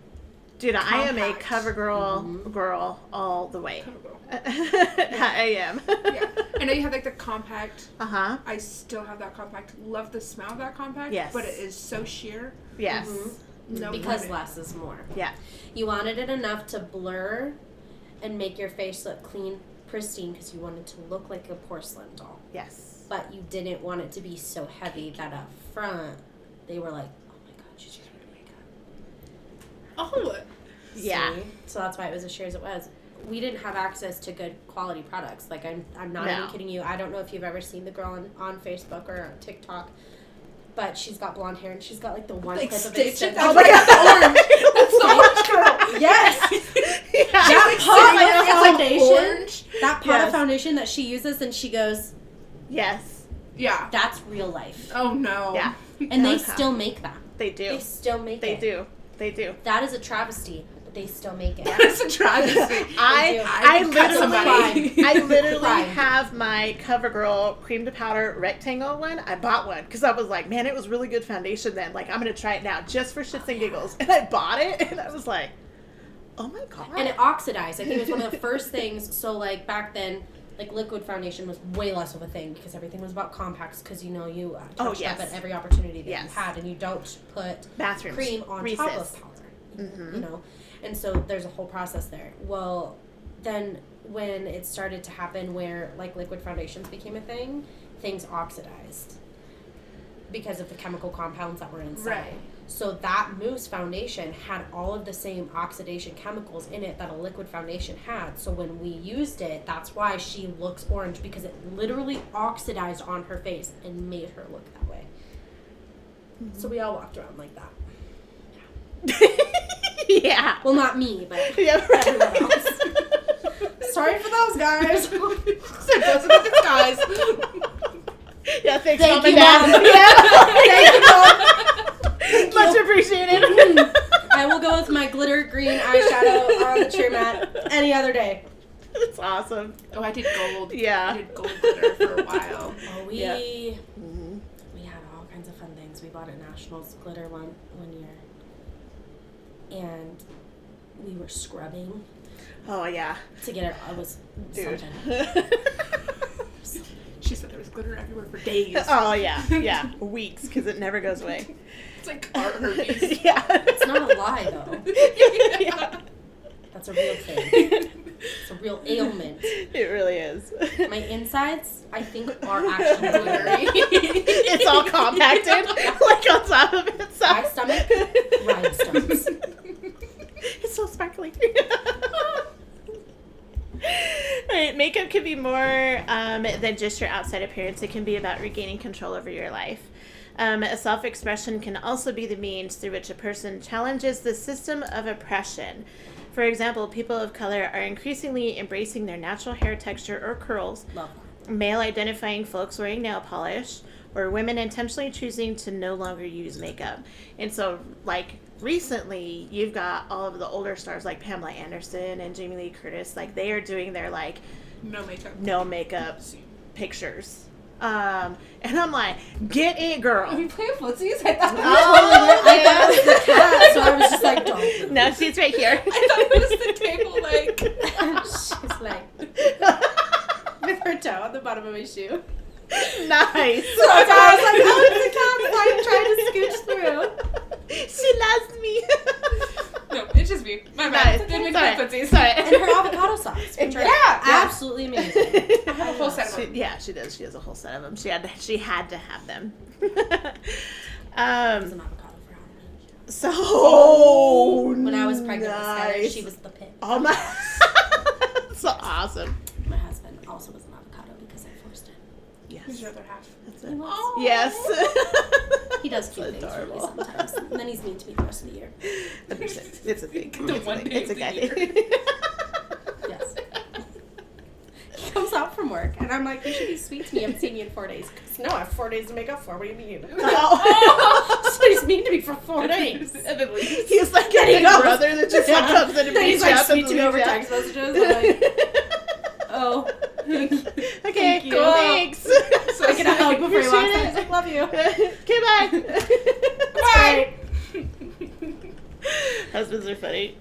Speaker 1: Dude, I am a
Speaker 2: Compact.
Speaker 1: CoverGirl girl all the way.
Speaker 2: CoverGirl.
Speaker 1: I am.
Speaker 2: Yeah. I know you have like the compact.
Speaker 1: Uh-huh.
Speaker 2: I still have that compact. Love the smell of that compact.
Speaker 1: Yes.
Speaker 2: But it is so sheer.
Speaker 1: Yes.
Speaker 3: Mhm.
Speaker 2: No
Speaker 3: because
Speaker 2: limit.
Speaker 3: less is more.
Speaker 1: Yeah.
Speaker 3: You wanted it enough to blur and make your face look clean, pristine, because you wanted to look like a porcelain doll.
Speaker 1: Yes.
Speaker 3: But you didn't want it to be so heavy that up front they were like, oh my god, she's just wearing makeup.
Speaker 2: Oh.
Speaker 1: Yeah.
Speaker 3: See? So that's why it was as sheer as it was. We didn't have access to good quality products. Like, I'm not even kidding you. I don't know if you've ever seen the girl on Facebook or TikTok, but she's got blonde hair and she's got like the one
Speaker 2: Like
Speaker 3: clip of
Speaker 2: stitches?
Speaker 3: extensions.
Speaker 2: Oh my god, the orange! That's the orange girl!
Speaker 3: Yes!
Speaker 1: Yeah.
Speaker 3: That
Speaker 2: It's
Speaker 3: pot
Speaker 2: like
Speaker 3: of foundation,
Speaker 2: orange.
Speaker 3: that pot
Speaker 1: Yes.
Speaker 3: of foundation that she uses, and she goes,
Speaker 1: Yes.
Speaker 2: Yeah.
Speaker 3: That's real life.
Speaker 2: Oh, no.
Speaker 1: Yeah.
Speaker 3: And they
Speaker 1: Okay.
Speaker 3: still make that.
Speaker 1: They do.
Speaker 3: They still make it.
Speaker 1: They do.
Speaker 3: That is a travesty, but they still make it.
Speaker 2: That's a tragedy.
Speaker 1: I
Speaker 2: somebody.
Speaker 1: literally
Speaker 3: Crime.
Speaker 1: have my CoverGirl cream to powder rectangle one. I bought one because I was like, man, it was really good foundation then. Like, I'm going to try it now just for shits and giggles. And I bought it, and I was like, oh my God.
Speaker 3: And it oxidized. I think it was one of the first things. So, like, back then, like, liquid foundation was way less of a thing because everything was about compacts because, you know, you touched up at every opportunity that you had, and you don't put
Speaker 1: bathrooms,
Speaker 3: cream on
Speaker 1: Reese's.
Speaker 3: top of powder, you know? And so there's a whole process there. Well, then when it started to happen where, like, liquid foundations became a thing, things oxidized because of the chemical compounds that were inside.
Speaker 2: Right.
Speaker 3: So that mousse foundation had all of the same oxidation chemicals in it that a liquid foundation had. So when we used it, that's why she looks orange, because it literally oxidized on her face and made her look that way. Mm-hmm. So we all walked around like that.
Speaker 1: Yeah.
Speaker 3: Well, not me, but
Speaker 1: Yeah, right.
Speaker 3: everyone else. Sorry for those guys.
Speaker 2: Those are the guys.
Speaker 1: Yeah, thanks,
Speaker 3: Thank
Speaker 1: Mom and
Speaker 3: you,
Speaker 1: Dad.
Speaker 3: Mom.
Speaker 1: Yeah.
Speaker 3: Thank you, Mom.
Speaker 1: Much appreciated.
Speaker 3: I will go with my glitter green eyeshadow on the cheer mat any other day.
Speaker 1: That's awesome.
Speaker 2: Oh, I did gold.
Speaker 1: Yeah.
Speaker 2: I did gold glitter for a while.
Speaker 3: Oh, we
Speaker 1: Yeah.
Speaker 3: we had all kinds of fun things. We bought at Nationals glitter one year, and we were scrubbing
Speaker 1: Oh, yeah.
Speaker 3: to get it. It was
Speaker 1: Dude.
Speaker 3: something.
Speaker 2: She said there was glitter everywhere for days.
Speaker 1: Oh, yeah. Yeah. Weeks, because it never goes away.
Speaker 2: It's like art herpes.
Speaker 1: Yeah.
Speaker 3: It's not a lie, though.
Speaker 1: Yeah.
Speaker 3: That's a real thing. It's a real ailment.
Speaker 1: It really is.
Speaker 3: My insides, I think, are actually glittery.
Speaker 1: It's all compacted, like on top of itself.
Speaker 3: My stomach, rhinestones.
Speaker 1: It's so sparkly. Alright, makeup can be more than just your outside appearance. It can be about regaining control over your life. Self-expression can also be the means through which a person challenges the system of oppression. For example, people of color are increasingly embracing their natural hair texture or curls,
Speaker 3: Love.
Speaker 1: male-identifying folks wearing nail polish, or women intentionally choosing to no longer use makeup. And so, like, recently, you've got all of the older stars like Pamela Anderson and Jamie Lee Curtis. Like, they are doing their, like,
Speaker 2: No makeup.
Speaker 1: pictures. And I'm like, get it, girl.
Speaker 2: Are we playing footsies? I thought
Speaker 3: I thought it was the cat, so I was just like, don't move.
Speaker 1: No, she's right here.
Speaker 2: I thought it was the table, like.
Speaker 3: She's like, with her toe on the bottom of my shoe.
Speaker 1: Nice.
Speaker 3: So I was like, oh, it's the cat, like, trying to scooch through.
Speaker 1: She loves me.
Speaker 2: No, it's just me. My
Speaker 1: Nice.
Speaker 2: bad. Didn't mean
Speaker 1: Sorry.
Speaker 2: to play footsies.
Speaker 1: Sorry.
Speaker 3: And her avocado socks, which are
Speaker 2: Yeah.
Speaker 3: absolutely amazing.
Speaker 2: I have a whole set of them.
Speaker 1: Yeah, she does. She has a whole set of them. She had to have them.
Speaker 3: It was an avocado for Halloween.
Speaker 1: So
Speaker 3: When I was pregnant with Skylar,
Speaker 1: nice.
Speaker 3: she was the pick.
Speaker 1: Oh my, so awesome.
Speaker 3: My husband also was an avocado because I forced it.
Speaker 2: Who's
Speaker 1: Yes,
Speaker 2: your other half?
Speaker 1: that's
Speaker 3: He
Speaker 1: it.
Speaker 3: was.
Speaker 2: Oh.
Speaker 1: Yes.
Speaker 3: He does cute
Speaker 1: So
Speaker 3: things for me
Speaker 1: adorable.
Speaker 3: sometimes. And then he's mean to me the rest of the year.
Speaker 1: Understand. It's a thing.
Speaker 2: The
Speaker 1: It's
Speaker 2: one
Speaker 1: a,
Speaker 2: day
Speaker 1: it's a
Speaker 2: of
Speaker 1: guy
Speaker 2: the
Speaker 1: thing.
Speaker 3: Yes. He comes out from work, and I'm like, you should be sweet to me. I haven't seen you in 4 days. Because no, I have 4 days to make up for. What do you mean?
Speaker 1: Oh.
Speaker 3: So he's mean to me for 4 days.
Speaker 2: And then leaves.
Speaker 1: He's like
Speaker 3: Then he
Speaker 1: a big
Speaker 3: goes.
Speaker 1: brother that just like comes in and
Speaker 3: Then he's
Speaker 1: beats
Speaker 3: like
Speaker 1: you up
Speaker 3: sweet
Speaker 1: and
Speaker 3: to me over
Speaker 1: leaves you.
Speaker 3: text messages. I'm like, oh.
Speaker 1: Okay,
Speaker 3: Thank you.
Speaker 1: cool. Thanks.
Speaker 2: So
Speaker 3: I get a hug before he walks
Speaker 1: Appreciate
Speaker 3: in. He's like, love you.
Speaker 1: Okay, bye.
Speaker 3: Bye.
Speaker 1: Husbands are funny.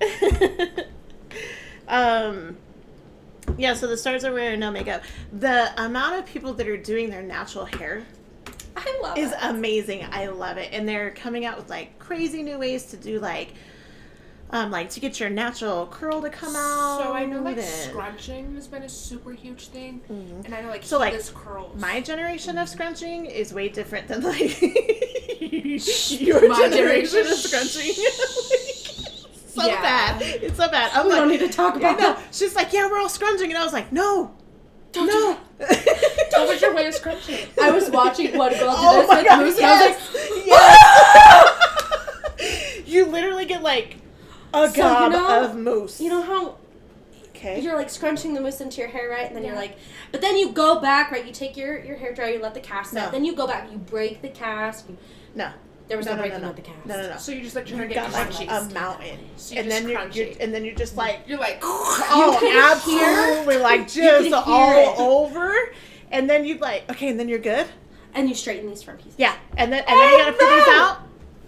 Speaker 1: Yeah, so the stars are wearing no makeup. The amount of people that are doing their natural hair
Speaker 3: I love
Speaker 1: is
Speaker 3: it.
Speaker 1: amazing. I love it. And they're coming out with like crazy new ways to do like to get your natural curl to come out.
Speaker 2: So I know like
Speaker 1: and-
Speaker 2: scrunching has been a super huge thing, and I know like
Speaker 1: So, like,
Speaker 2: heatless curls.
Speaker 1: My generation of scrunching is way different than like your
Speaker 2: My
Speaker 1: generation of
Speaker 2: generation.
Speaker 1: scrunching. So
Speaker 2: Yeah.
Speaker 1: bad. It's so bad. I'm
Speaker 3: We
Speaker 1: like,
Speaker 3: don't need to talk
Speaker 1: yeah,
Speaker 3: about
Speaker 1: no.
Speaker 3: that.
Speaker 1: She's like, yeah, we're all scrunching, and I was like, no,
Speaker 2: Don't
Speaker 1: no.
Speaker 2: What was your way of scrunching?
Speaker 3: I was watching one girl do
Speaker 1: Oh
Speaker 3: this
Speaker 1: my
Speaker 3: with
Speaker 1: God,
Speaker 3: Moose, and I was like,
Speaker 1: yes. You literally get like a
Speaker 3: So,
Speaker 1: gob
Speaker 3: you know-
Speaker 1: of mousse.
Speaker 3: you know how
Speaker 1: Okay.
Speaker 3: You're like scrunching the mousse into your hair, right? And then you're like, but then you go back, right? You take your hair dryer, you let the cast set.
Speaker 1: No.
Speaker 3: Then you go back, you break the cast.
Speaker 1: No.
Speaker 3: There was no breaking of the cast.
Speaker 1: No.
Speaker 2: So you just let your hair
Speaker 1: You
Speaker 2: get
Speaker 1: got
Speaker 2: crunchy.
Speaker 1: like a mountain.
Speaker 2: So
Speaker 1: And then you're just like,
Speaker 2: you're like,
Speaker 1: oh, absolutely, like just all over. And then you like, okay, and then you're good.
Speaker 3: And you straighten these front pieces.
Speaker 1: Yeah, and then you gotta put these out,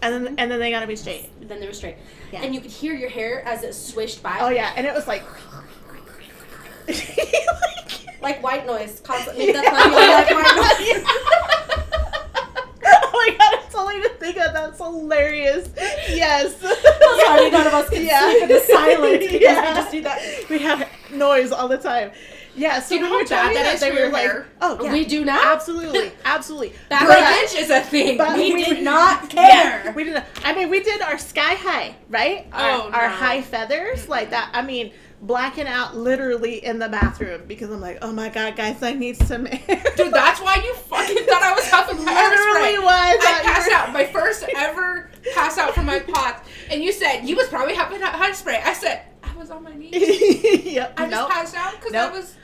Speaker 1: and then they gotta be straight.
Speaker 3: Then they were straight.
Speaker 1: Yeah.
Speaker 3: And you could hear your hair as it swished by.
Speaker 1: Oh yeah, and it was like,
Speaker 3: like white noise. Constantly. That's why you like white noise.
Speaker 1: Oh my god, I totally didn't think of that. That's hilarious. Yes.
Speaker 3: Sorry, none of us can sleep in the silence because we just do that.
Speaker 1: We have noise all the time. Yeah, so
Speaker 2: Do you know
Speaker 1: when we
Speaker 2: how
Speaker 1: were talking
Speaker 2: bad that
Speaker 1: about
Speaker 2: is
Speaker 1: they
Speaker 2: for
Speaker 1: were
Speaker 2: your
Speaker 1: like,
Speaker 2: hair?
Speaker 1: oh yeah,
Speaker 3: We do now?
Speaker 1: absolutely.
Speaker 2: breakage is a thing.
Speaker 1: But
Speaker 3: We
Speaker 1: we
Speaker 3: did not care.
Speaker 1: We didn't. I mean, we did our sky high, right? Our high feathers, like that. I mean, blacking out literally in the bathroom because I'm like, oh my god, guys, I need some hair.
Speaker 2: Dude, that's why you fucking thought I was huffing
Speaker 1: Literally
Speaker 2: hairspray.
Speaker 1: was.
Speaker 2: I passed out. My first ever pass out from my pot. And you said, you was probably huffing hairspray. I said, I was on my knees.
Speaker 1: Yep.
Speaker 2: I just passed out because I was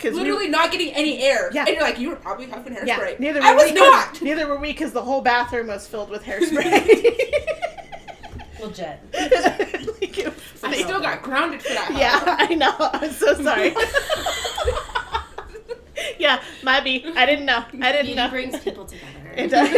Speaker 2: literally not getting any air.
Speaker 1: Yeah.
Speaker 2: And you're like, you were probably huffing hairspray.
Speaker 1: Yeah, neither
Speaker 2: I
Speaker 1: were
Speaker 2: was
Speaker 1: we.
Speaker 2: not.
Speaker 1: Neither were we because the whole bathroom was filled with hairspray.
Speaker 3: Legit.
Speaker 1: Like, it was
Speaker 2: I
Speaker 1: funny.
Speaker 2: still got grounded for that.
Speaker 1: Yeah, I know. I'm so sorry. Yeah, might be. I didn't know.
Speaker 3: Beauty brings people together.
Speaker 1: It does.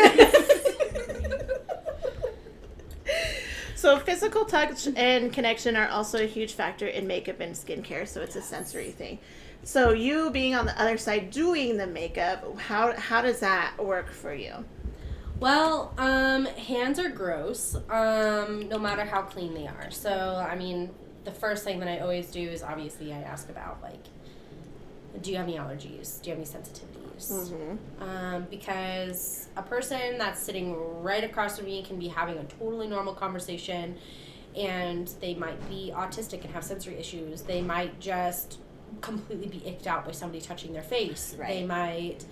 Speaker 1: So physical touch and connection are also a huge factor in makeup and skincare, so it's a sensory thing. So you being on the other side doing the makeup, how does that work for you?
Speaker 3: Well, hands are gross, no matter how clean they are. So, I mean, the first thing that I always do is obviously I ask about, like, do you have any allergies? Do you have any sensitivities?
Speaker 1: Mm-hmm.
Speaker 3: Because a person that's sitting right across from me can be having a totally normal conversation, and they might be autistic and have sensory issues. They might just completely be icked out by somebody touching their face.
Speaker 1: Right.
Speaker 3: They might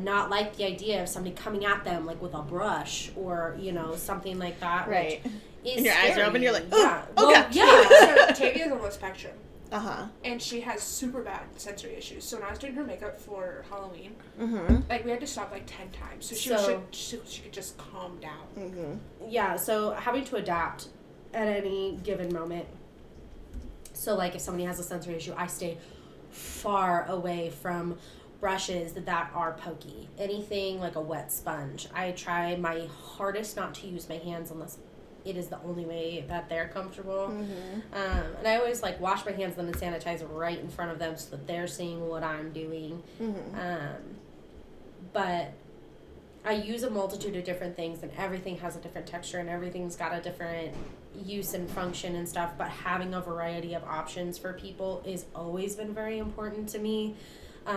Speaker 3: not like the idea of somebody coming at them like with a brush or something like that.
Speaker 1: Right.
Speaker 3: Which is
Speaker 1: And your eyes are
Speaker 3: scary.
Speaker 1: open, you're like, oh,
Speaker 3: yeah.
Speaker 1: oh,
Speaker 3: Well,
Speaker 1: God.
Speaker 3: yeah.
Speaker 2: So Tavia's on the spectrum.
Speaker 1: Uh-huh.
Speaker 2: And she has super bad sensory issues. So when I was doing her makeup for Halloween,
Speaker 1: Mm-hmm.
Speaker 2: like we had to stop like 10 times. So she could just calm down.
Speaker 1: Mm-hmm.
Speaker 3: Yeah, so having to adapt at any given moment. So, like, if somebody has a sensory issue, I stay far away from brushes that are pokey. Anything like a wet sponge. I try my hardest not to use my hands unless it is the only way that they're comfortable.
Speaker 1: Mm-hmm.
Speaker 3: And I always, like, wash my hands and then sanitize right in front of them so that they're seeing what I'm doing.
Speaker 1: Mm-hmm.
Speaker 3: But I use a multitude of different things, and everything has a different texture, and everything's got a different use and function and stuff, but having a variety of options for people has always been very important to me,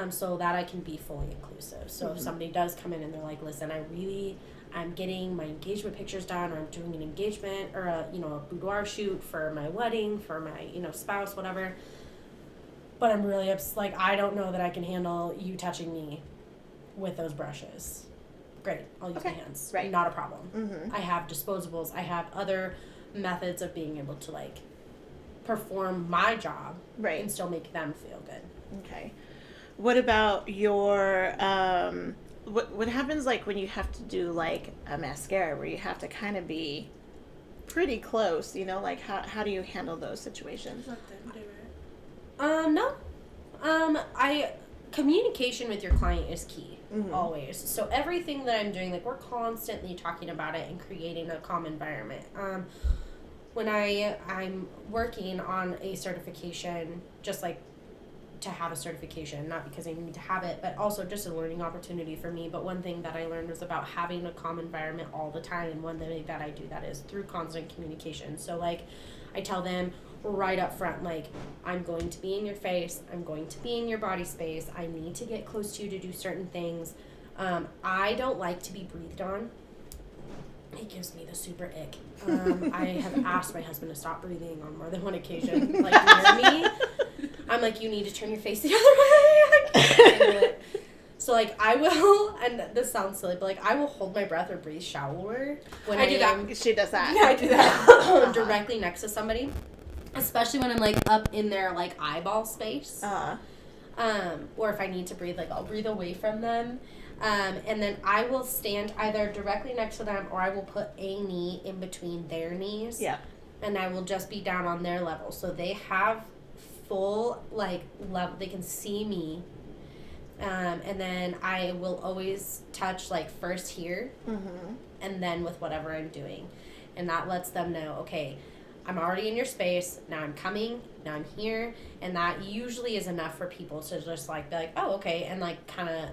Speaker 3: so that I can be fully inclusive. So if somebody does come in and they're like, listen, I'm getting my engagement pictures done, or I'm doing an engagement or a boudoir shoot for my wedding, for my, spouse, whatever, but I'm really like, I don't know that I can handle you touching me with those brushes. Great, I'll use my hands.
Speaker 1: Right.
Speaker 3: Not a problem.
Speaker 1: Mm-hmm.
Speaker 3: I have disposables. I have other methods of being able to, like, perform my job
Speaker 1: Right.
Speaker 3: and still make them feel good.
Speaker 1: Okay. What about your what happens like when you have to do like a mascara where you have to kind of be pretty close, like how do you handle those situations?
Speaker 3: No. Communication with your client is key.
Speaker 1: Mm-hmm.
Speaker 3: Always. So everything that I'm doing, like, we're constantly talking about it and creating a calm environment. When I'm working on a certification, just like to have a certification, not because I need to have it, but also just a learning opportunity for me. But one thing that I learned was about having a calm environment all the time, and one way that I do that is through constant communication. So, like, I tell them right up front, like, I'm going to be in your face, I'm going to be in your body space, I need to get close to you to do certain things. I don't like to be breathed on. It gives me the super ick. I have asked my husband to stop breathing on more than one occasion, like, near me. I'm like, you need to turn your face the other way. I can't handle it. So, like, I will, and this sounds silly, but, like, I will hold my breath or breathe shallower when
Speaker 2: I do that.
Speaker 1: She does that.
Speaker 2: Yeah, I do that.
Speaker 3: directly next to somebody. especially when I'm like up in their like eyeball space. Or if I need to breathe, like I'll breathe away from them. And then I will stand either directly next to them or I will put a knee in between their knees.
Speaker 1: Yeah.
Speaker 3: And I will just be down on their level. So they have full, like, level. They can see me. And then I will always touch, like, first here. Mm-hmm. And then with whatever I'm doing. And that lets them know, okay, I'm already in your space. Now I'm coming. Now I'm here. And that usually is enough for people to just, like, be like, oh, okay. And, like, kind of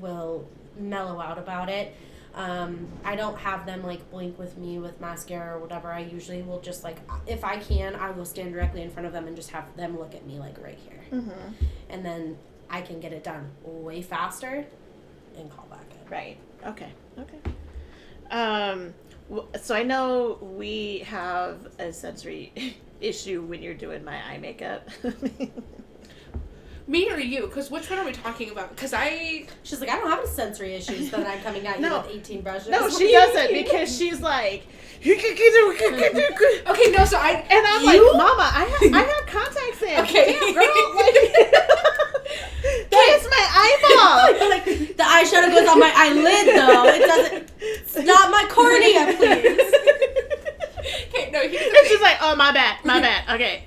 Speaker 3: will mellow out about it. I don't have them like blink with me with mascara or whatever. I usually will just like, if I can, I will stand directly in front of them and just have them look at me like right here. Mm-hmm. And then I can get it done way faster and call back in.
Speaker 1: Right. Okay. So I know we have a sensory issue when you're doing my eye makeup.
Speaker 2: Me or you? Because which one are we talking about? Because
Speaker 3: She's like, I don't have any sensory issues, but I'm coming at you with 18 brushes.
Speaker 1: No, she doesn't because she's like, okay,
Speaker 2: no, so I...
Speaker 1: And I'm like, Mama, I have contacts in.
Speaker 2: Okay.
Speaker 1: Damn, girl. Like, that is my eyeball.
Speaker 3: Like, the eyeshadow goes on my eyelid, though. It doesn't... It's not my cornea, please.
Speaker 2: Okay, no, here's the
Speaker 1: And
Speaker 2: thing.
Speaker 1: she's like, oh, my bad. Okay.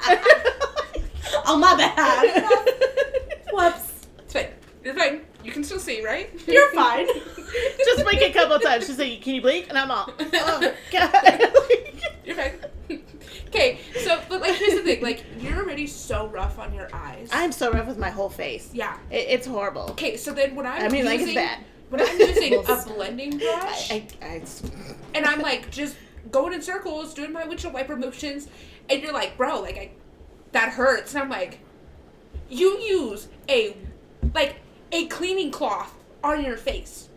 Speaker 3: Oh, my bad. Whoops.
Speaker 2: It's fine. You're fine. You can still see, right?
Speaker 3: You're fine.
Speaker 1: Just blink a couple of times. She's like, can you blink? And I'm all, oh, God.
Speaker 2: You're fine. Okay, so, but, like, here's the thing. Like, you're already so rough on your eyes.
Speaker 1: I'm so rough with my whole face.
Speaker 2: Yeah.
Speaker 1: It's horrible.
Speaker 2: Okay, so then when I'm
Speaker 1: like,
Speaker 2: using...
Speaker 1: it's bad.
Speaker 2: When I'm using a blending brush, and I'm, like, just going in circles, doing my windshield wiper motions, and you're like, bro, like, that hurts. And I'm like, you use a cleaning cloth on your face.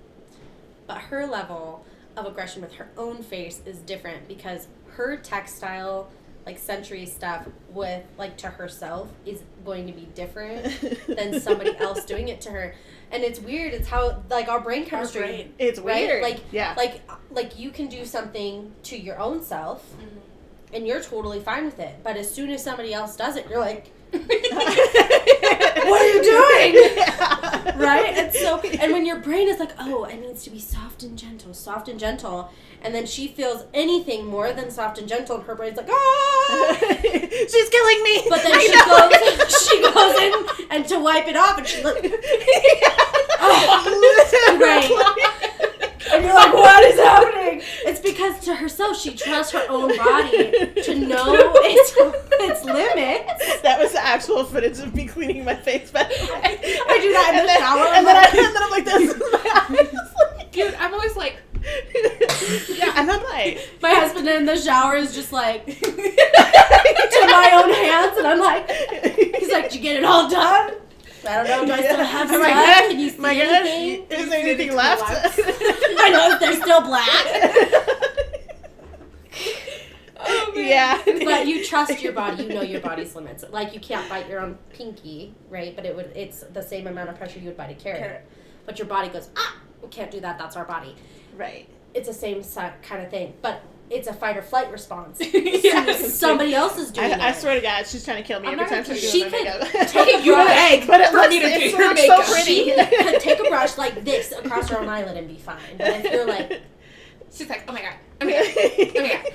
Speaker 3: But her level of aggression with her own face is different because her textile, like sensory stuff with, like, to herself is going to be different than somebody else doing it to her. And it's weird. It's how, like, our brain chemistry.
Speaker 1: It's weird.
Speaker 3: Right? Like,
Speaker 1: yeah.
Speaker 3: Like you can do something to your own self, mm-hmm. and you're totally fine with it. But as soon as somebody else does it, you're like, what are you doing? Yeah. Right? And when your brain is like, oh, it needs to be soft and gentle, and then she feels anything more than soft and gentle, and her brain's like, ah!
Speaker 1: She's killing me!
Speaker 3: But then she goes in and to wipe it off, and she's like, oh, right. And you're like, what is happening? It's because to herself, she trusts her own body to know its limits.
Speaker 1: That was the actual footage of me cleaning my face, by the way.
Speaker 3: I do that in the shower.
Speaker 1: And then I'm like this. My eyes.
Speaker 2: Dude, I'm always like...
Speaker 1: Yeah, and I'm like...
Speaker 3: My husband in the shower is just like... to my own hands, and I'm like... He's like, did you get it all done? I don't know, do I still have stuff? Can you see anything?
Speaker 1: Is there anything left?
Speaker 3: I know, they're still black.
Speaker 2: Oh, man.
Speaker 1: Yeah.
Speaker 3: But you trust your body. You know your body's limits. Like, you can't bite your own pinky, right? But it's the same amount of pressure you would bite a carrot. But your body goes, we can't do that. That's our body.
Speaker 1: Right.
Speaker 3: It's the same kind of thing. But it's a fight or flight response.
Speaker 2: Yes.
Speaker 3: Somebody else is doing it.
Speaker 1: I swear to God, she's trying to kill me every time she's doing my makeup.
Speaker 3: Take
Speaker 2: your egg,
Speaker 1: but it
Speaker 2: for
Speaker 1: looks,
Speaker 2: me to do your
Speaker 1: looks
Speaker 2: makeup.
Speaker 1: so pretty.
Speaker 3: She could take a brush like this across her own eyelid and be fine. But if you're like...
Speaker 2: She's like, oh my God. Oh my God. Oh my God.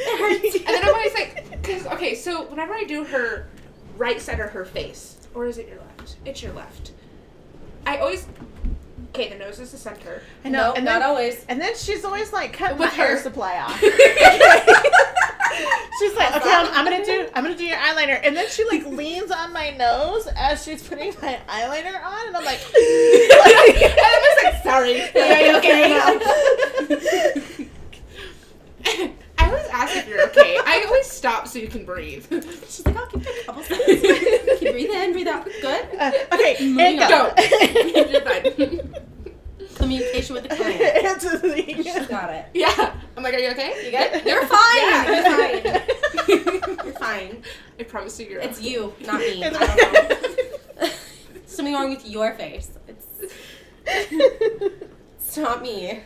Speaker 3: It hurts.
Speaker 2: And then I'm always like, because, okay, so whenever I do her right side of her face, or is it your left? It's your left. I always... Okay, the nose is the center.
Speaker 1: I know,
Speaker 3: No,
Speaker 1: and
Speaker 3: not
Speaker 1: then,
Speaker 3: always.
Speaker 1: And then she's always like, cut
Speaker 2: With
Speaker 1: my hair
Speaker 2: her.
Speaker 1: supply off. She's like, okay, I'm gonna do your eyeliner, and then she like leans on my nose as she's putting my eyeliner on, and I'm like,
Speaker 2: And I'm just like, sorry. Are you okay now? I always ask if you're okay. I always stop so you can breathe.
Speaker 3: She's like, I'll give you a couple seconds. Can you breathe in, breathe out? Good?
Speaker 1: okay, and
Speaker 2: Go. You're fine.
Speaker 3: Communication with the client.
Speaker 1: She's
Speaker 3: She's got it.
Speaker 2: Yeah. I'm like, are you okay?
Speaker 3: You good? You're fine.
Speaker 2: Yeah.
Speaker 3: You're fine. You're fine.
Speaker 2: I promise you're
Speaker 3: It's
Speaker 2: okay.
Speaker 3: you, not me. I don't know. Something wrong with your face. It's not me.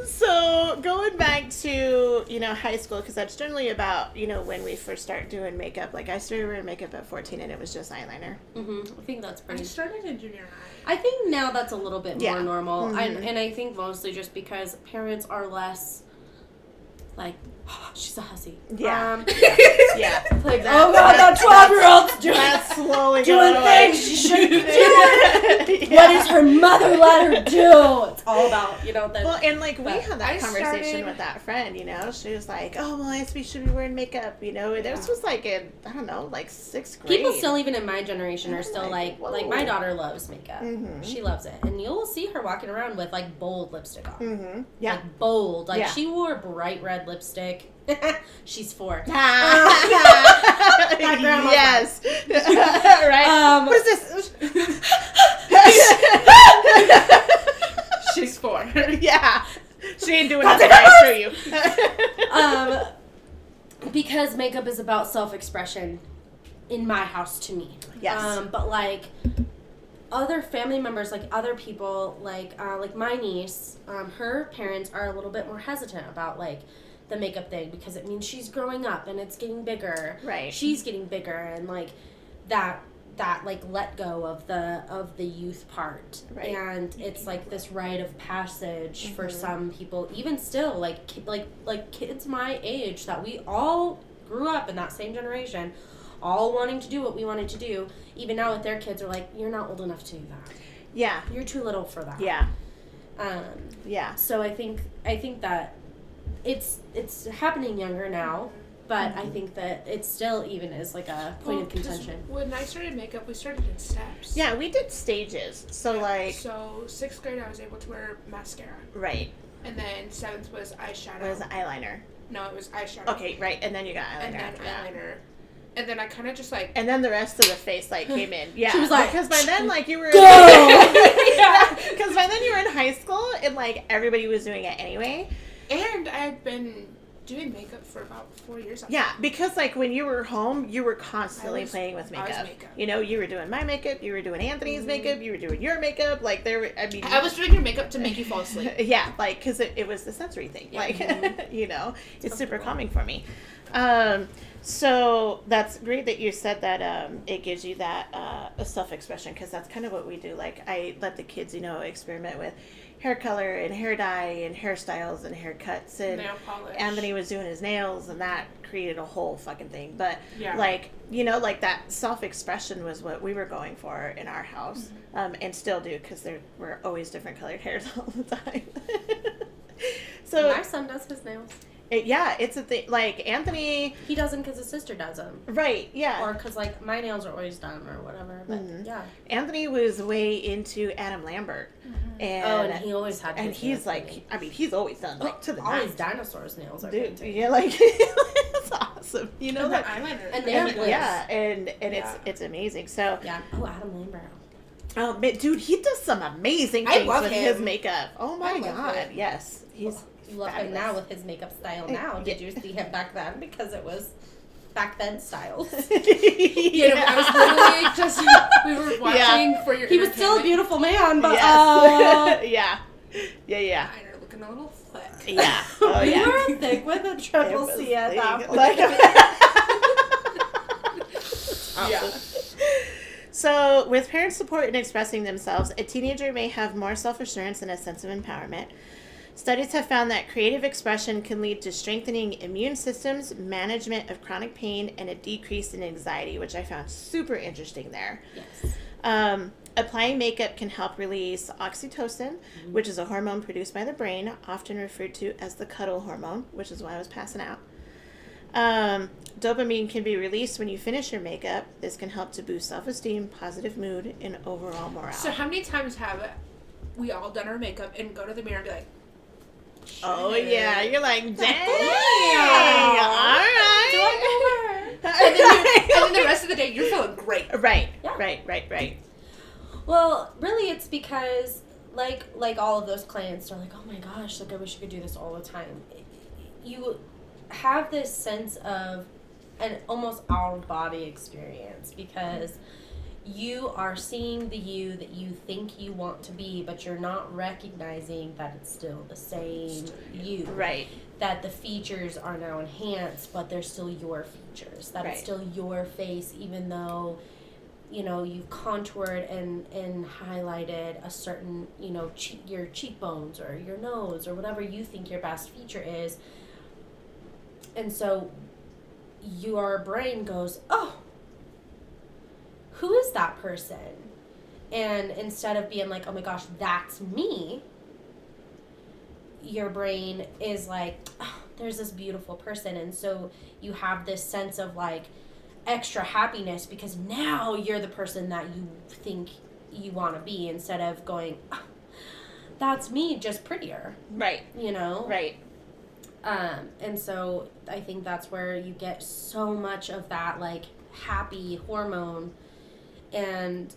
Speaker 1: So going back to, high school, because that's generally about, when we first start doing makeup. Like, I started wearing makeup at 14, and it was just eyeliner.
Speaker 3: I think that's pretty...
Speaker 2: I started in junior high.
Speaker 3: I think now that's a little bit more normal.
Speaker 1: Mm-hmm.
Speaker 3: And I think mostly just because parents are less, like, oh, she's a hussy.
Speaker 1: Yeah.
Speaker 3: Yeah. Like, oh, God, that 12-year-old's doing things she shouldn't be doing. What does her mother let her do? It's all about,
Speaker 1: Well, and, like, we had that conversation with that friend, She was like, oh, well, I should be wearing makeup, This was, like, in, I don't know, like, 6th grade.
Speaker 3: People still, even in my generation, are still like my daughter loves makeup.
Speaker 1: Mm-hmm.
Speaker 3: She loves it. And you'll see her walking around with, like, bold lipstick on.
Speaker 1: Mm-hmm. Yeah.
Speaker 3: Like, bold. Like, she wore bright red lipstick. She's 4.
Speaker 1: That grandma. Yes. Right. What is this?
Speaker 2: She's 4.
Speaker 1: Yeah. She ain't doing nothing nice for you.
Speaker 3: Because makeup is about self-expression in my house to me.
Speaker 1: Yes.
Speaker 3: But, like, other family members, like other people, like my niece, her parents are a little bit more hesitant about, like, the makeup thing because it means she's growing up and it's getting bigger.
Speaker 1: Right.
Speaker 3: She's getting bigger and, like, that like let go of the youth part.
Speaker 1: Right.
Speaker 3: And it's like this rite of passage for some people, even still, like kids my age that we all grew up in that same generation, all wanting to do what we wanted to do. Even now with their kids are like, you're not old enough to do that.
Speaker 1: Yeah.
Speaker 3: You're too little for that.
Speaker 1: Yeah.
Speaker 3: Yeah. So I think that it's happening younger now, but I think that it still even is like a point of contention.
Speaker 2: When I started makeup, we started in steps.
Speaker 1: Yeah, we did stages. So
Speaker 2: So 6th grade, I was able to wear mascara.
Speaker 1: Right.
Speaker 2: And then 7th was eyeshadow.
Speaker 1: It was eyeliner.
Speaker 2: No, it was eyeshadow.
Speaker 1: Okay, right. And then you got eyeliner.
Speaker 2: And then
Speaker 1: after that.
Speaker 2: eyeliner. And then I kind of just like...
Speaker 1: And then the rest of the face, like, came in. Yeah.
Speaker 3: She was like...
Speaker 1: Because by then, like, you were...
Speaker 3: Go!
Speaker 1: Yeah. Because by then you were in high school, and, like, everybody was doing it anyway.
Speaker 2: And I had been doing makeup for about 4 years.
Speaker 1: Yeah, because, like, when you were home, you were constantly playing with makeup. You were doing my makeup, you were doing Anthony's makeup, you were doing your makeup. Like,
Speaker 2: I was doing your makeup to make you fall asleep.
Speaker 1: Yeah, like, because it was the sensory thing. Yeah. Like, it's super calming for me. So that's great that you said that it gives you that self-expression, because that's kind of what we do. Like, I let the kids, experiment with hair color and hair dye and hairstyles and haircuts, and
Speaker 2: nail polish.
Speaker 1: Anthony was doing his nails, and that created a whole fucking thing. But like, like that self-expression was what we were going for in our house, and still do, because there were always different colored hairs all the time. So
Speaker 3: my son does his nails.
Speaker 1: It's a thing. Like, Anthony...
Speaker 3: He does them because his sister does them.
Speaker 1: Right, yeah.
Speaker 3: Or because, like, my nails are always done or whatever. But, yeah.
Speaker 1: Anthony was way into Adam Lambert.
Speaker 3: And he always had
Speaker 1: and he's, like... I mean, he's always done, like, to the
Speaker 3: all his dinosaurs' nails are
Speaker 1: dude,
Speaker 3: good,
Speaker 1: yeah, like... It's awesome.
Speaker 2: And the eyeliner.
Speaker 3: And they're good.
Speaker 1: Yeah, and it's amazing. So...
Speaker 3: Yeah. Oh, Adam Lambert.
Speaker 1: Oh, dude, he does some amazing things with his makeup. Oh, my God. Yes. He's...
Speaker 3: You love him now with his makeup style now. Did you see him back then? Because it was back then styles.
Speaker 2: I was literally just... We were watching for your...
Speaker 3: He was still a beautiful man, but...
Speaker 1: Yeah. Yeah.
Speaker 2: Eyeliner looking a little thick.
Speaker 1: Yeah. Oh,
Speaker 3: we
Speaker 1: yeah.
Speaker 3: were thick with a triple C at that point.
Speaker 1: Like
Speaker 3: awesome.
Speaker 2: Yeah.
Speaker 1: So, with parents' support in expressing themselves, a teenager may have more self-assurance and a sense of empowerment. Studies have found that creative expression can lead to strengthening immune systems, management of chronic pain, and a decrease in anxiety, which I found super interesting there.
Speaker 3: Yes.
Speaker 1: Applying makeup can help release oxytocin, which is a hormone produced by the brain, often referred to as the cuddle hormone, which is why I was passing out. Dopamine can be released when you finish your makeup. This can help to boost self-esteem, positive mood, and overall morale.
Speaker 2: So how many times have we all done our makeup and go to the mirror and be like, shit.
Speaker 1: Oh, yeah. You're like, dang.
Speaker 3: All
Speaker 1: right.
Speaker 2: And then the rest of the day, you're feeling great.
Speaker 1: Right.
Speaker 3: Yeah.
Speaker 1: Right.
Speaker 3: Well, really, it's because, like all of those clients are like, oh my gosh, like I wish I could do this all the time. You have this sense of an almost out-of-body experience because you are seeing the you that you think you want to be, but you're not recognizing that it's still the same you.
Speaker 1: Right.
Speaker 3: That the features are now enhanced, but they're still your features. That it's still your face, even though, you know, you've contoured and highlighted a certain, you know, your cheekbones or your nose or whatever you think your best feature is. And so your brain goes, oh, who is that person? And instead of being like, oh my gosh, that's me, your brain is like, oh, there's this beautiful person. And so you have this sense of like extra happiness because now you're the person that you think you want to be, instead of going, oh, that's me, just prettier.
Speaker 1: Right.
Speaker 3: You know?
Speaker 1: Right.
Speaker 3: And so I think that's where you get so much of that like happy hormone. And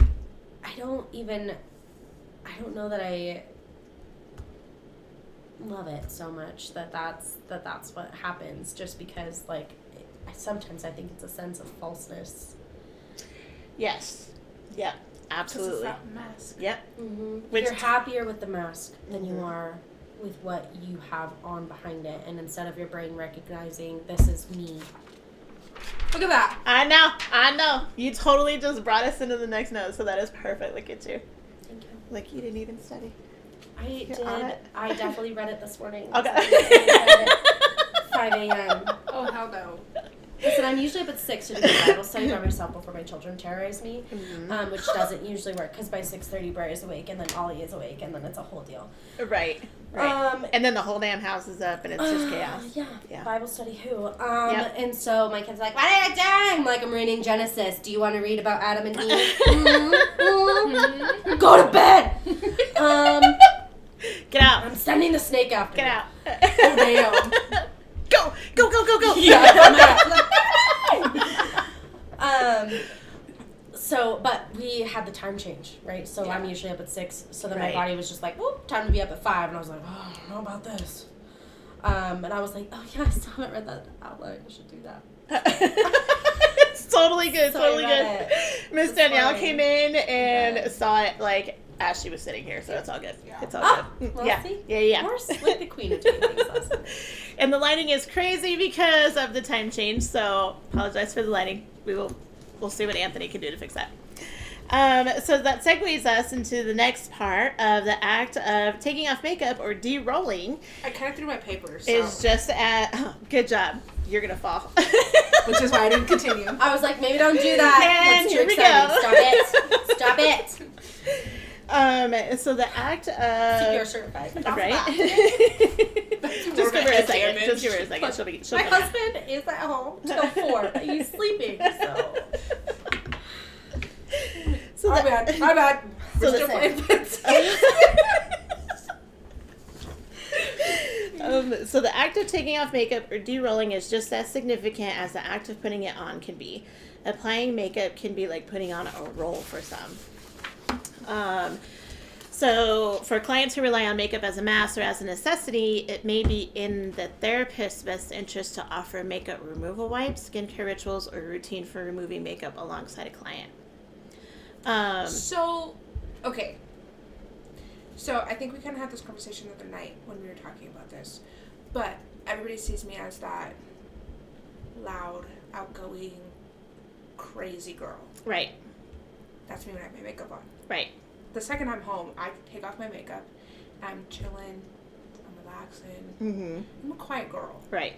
Speaker 3: I don't know that I love it so much that's what happens, just because like sometimes I think it's a sense of falseness.
Speaker 1: Yes. Yep. Absolutely.
Speaker 2: It's that mask.
Speaker 1: Yep.
Speaker 3: Mm-hmm. You're happier with the mask than you are with what you have on behind it, and instead of your brain recognizing this is me.
Speaker 2: Look at that.
Speaker 1: I know. You totally just brought us into the next note, so that is perfect. Look at you.
Speaker 3: Thank you.
Speaker 1: Like you didn't even study.
Speaker 3: I did. I definitely read it this morning.
Speaker 1: Okay.
Speaker 3: I read it 5 a.m.
Speaker 2: Oh, hell no.
Speaker 3: Listen, I'm usually up at 6 to do the Bible study by myself before my children terrorize me, which doesn't usually work because by 6:30 Bray is awake and then Ollie is awake and then it's a whole deal.
Speaker 1: Right. And then the whole damn house is up and it's just chaos.
Speaker 3: Yeah. Bible study who? And so my kid's like, what are you doing? I'm like, I'm reading Genesis. Do you want to read about Adam and Eve? Go to bed!
Speaker 1: Get out.
Speaker 3: I'm sending the snake after
Speaker 1: Get
Speaker 3: me.
Speaker 1: out.
Speaker 2: Oh, damn.
Speaker 1: Go.
Speaker 3: Yeah. So, but we had the time change, right? So I'm usually up at 6. So then my body was just like, whoop, time to be up at 5. And I was like, oh, I don't know about this. And I was like, oh yeah, I still haven't read that out loud. I should do that.
Speaker 1: It's totally good.
Speaker 3: So
Speaker 1: totally good. Miss Danielle came in and saw it like as she was sitting here, so it's all good.
Speaker 2: Yeah.
Speaker 1: It's all good.
Speaker 3: Well,
Speaker 1: Yeah.
Speaker 3: see?
Speaker 1: Yeah.
Speaker 3: Of course, like the queen of doing things last night.
Speaker 1: And the lighting is crazy because of the time change, so apologize for the lighting. We'll see what Anthony can do to fix that. So that segues us into the next part of the act of taking off makeup or de-rolling.
Speaker 2: I kind of threw my papers. So.
Speaker 1: Is just good job. You're gonna fall.
Speaker 2: Which is why I didn't continue.
Speaker 3: I was like, maybe don't do that.
Speaker 1: And
Speaker 3: That's too
Speaker 1: here we
Speaker 3: exciting.
Speaker 1: go.
Speaker 3: Stop it.
Speaker 1: So the act of
Speaker 3: You're certified.
Speaker 1: right. Just give her a second. Just give her a second. She'll
Speaker 3: My
Speaker 1: come out.
Speaker 3: husband is at home till 4, but he's sleeping. So
Speaker 2: My bad.
Speaker 1: So
Speaker 2: We're still playing bits.
Speaker 1: So the act of taking off makeup or de-rolling is just as significant as the act of putting it on can be. Applying makeup can be like putting on a roll for some. So for clients who rely on makeup as a mask or as a necessity, it may be in the therapist's best interest to offer makeup removal wipes, skincare rituals, or routine for removing makeup alongside a client.
Speaker 2: So I think we kind of had this conversation the other night when we were talking about this, but everybody sees me as that loud, outgoing, crazy girl.
Speaker 1: Right.
Speaker 2: That's me when I have my makeup on.
Speaker 1: Right.
Speaker 2: The second I'm home, I take off my makeup, I'm chilling, I'm relaxing.
Speaker 1: Mm-hmm.
Speaker 2: I'm a quiet girl.
Speaker 1: Right.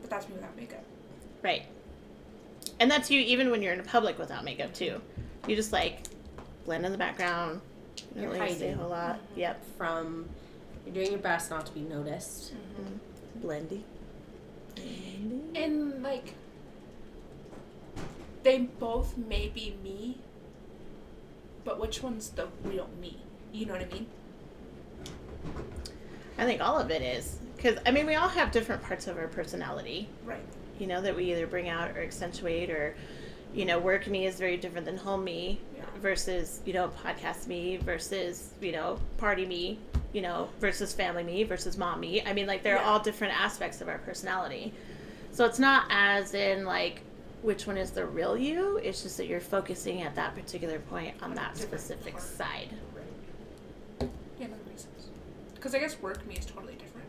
Speaker 2: But that's me without makeup.
Speaker 1: Right. And that's you even when you're in public without makeup too. You just like blend in the background. You don't
Speaker 3: You're
Speaker 1: really say a
Speaker 3: hiding.
Speaker 1: whole lot.
Speaker 2: Mm-hmm.
Speaker 1: Yep.
Speaker 3: You're doing your best not to be noticed.
Speaker 1: Mm-hmm. Blendy.
Speaker 2: And like, they both may be me, but which one's the real me? You know what I mean?
Speaker 1: I think all of it is. Because, I mean, we all have different parts of our personality.
Speaker 2: Right.
Speaker 1: You know, that we either bring out or accentuate or, you know, work me is very different than home me versus, you know, podcast me versus, you know, party me, you know, versus family me versus mom me. I mean, like, they're all different aspects of our personality. So it's not as in, like, which one is the real you. It's just that you're focusing at that particular point on that specific side.
Speaker 2: Right. Yeah, that makes sense. Because I guess work me is totally different.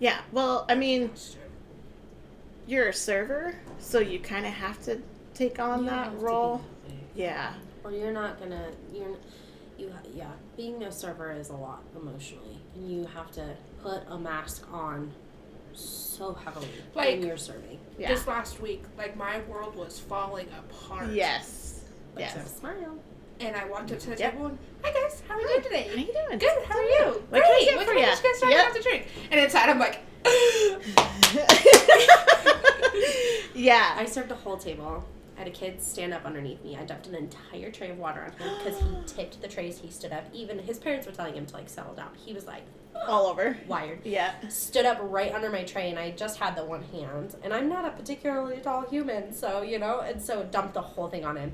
Speaker 1: Yeah, well, I mean, you're a server, so you kind of have to take on that role. Yeah.
Speaker 3: Or you're not gonna, being a server is a lot emotionally, and you have to put a mask on so heavily when you're serving.
Speaker 2: Yeah. This last week, like, my world was falling apart.
Speaker 1: Yes.
Speaker 3: But yes. Smile.
Speaker 2: And I walked up to the table and, hi guys, how are you doing today?
Speaker 1: How you doing?
Speaker 2: Good, how are you?
Speaker 1: What
Speaker 2: Great,
Speaker 1: can I get
Speaker 2: what
Speaker 1: for
Speaker 2: can
Speaker 1: you?
Speaker 2: I just get started off the drink? And inside I'm like,
Speaker 1: yeah.
Speaker 3: I served a whole table. I had a kid stand up underneath me. I dumped an entire tray of water on him because he tipped the trays. He stood up. Even his parents were telling him to, like, settle down. He was, like,
Speaker 1: all over.
Speaker 3: Wired.
Speaker 1: Yeah.
Speaker 3: Stood up right under my tray, and I just had the one hand. And I'm not a particularly tall human, so, and so dumped the whole thing on him.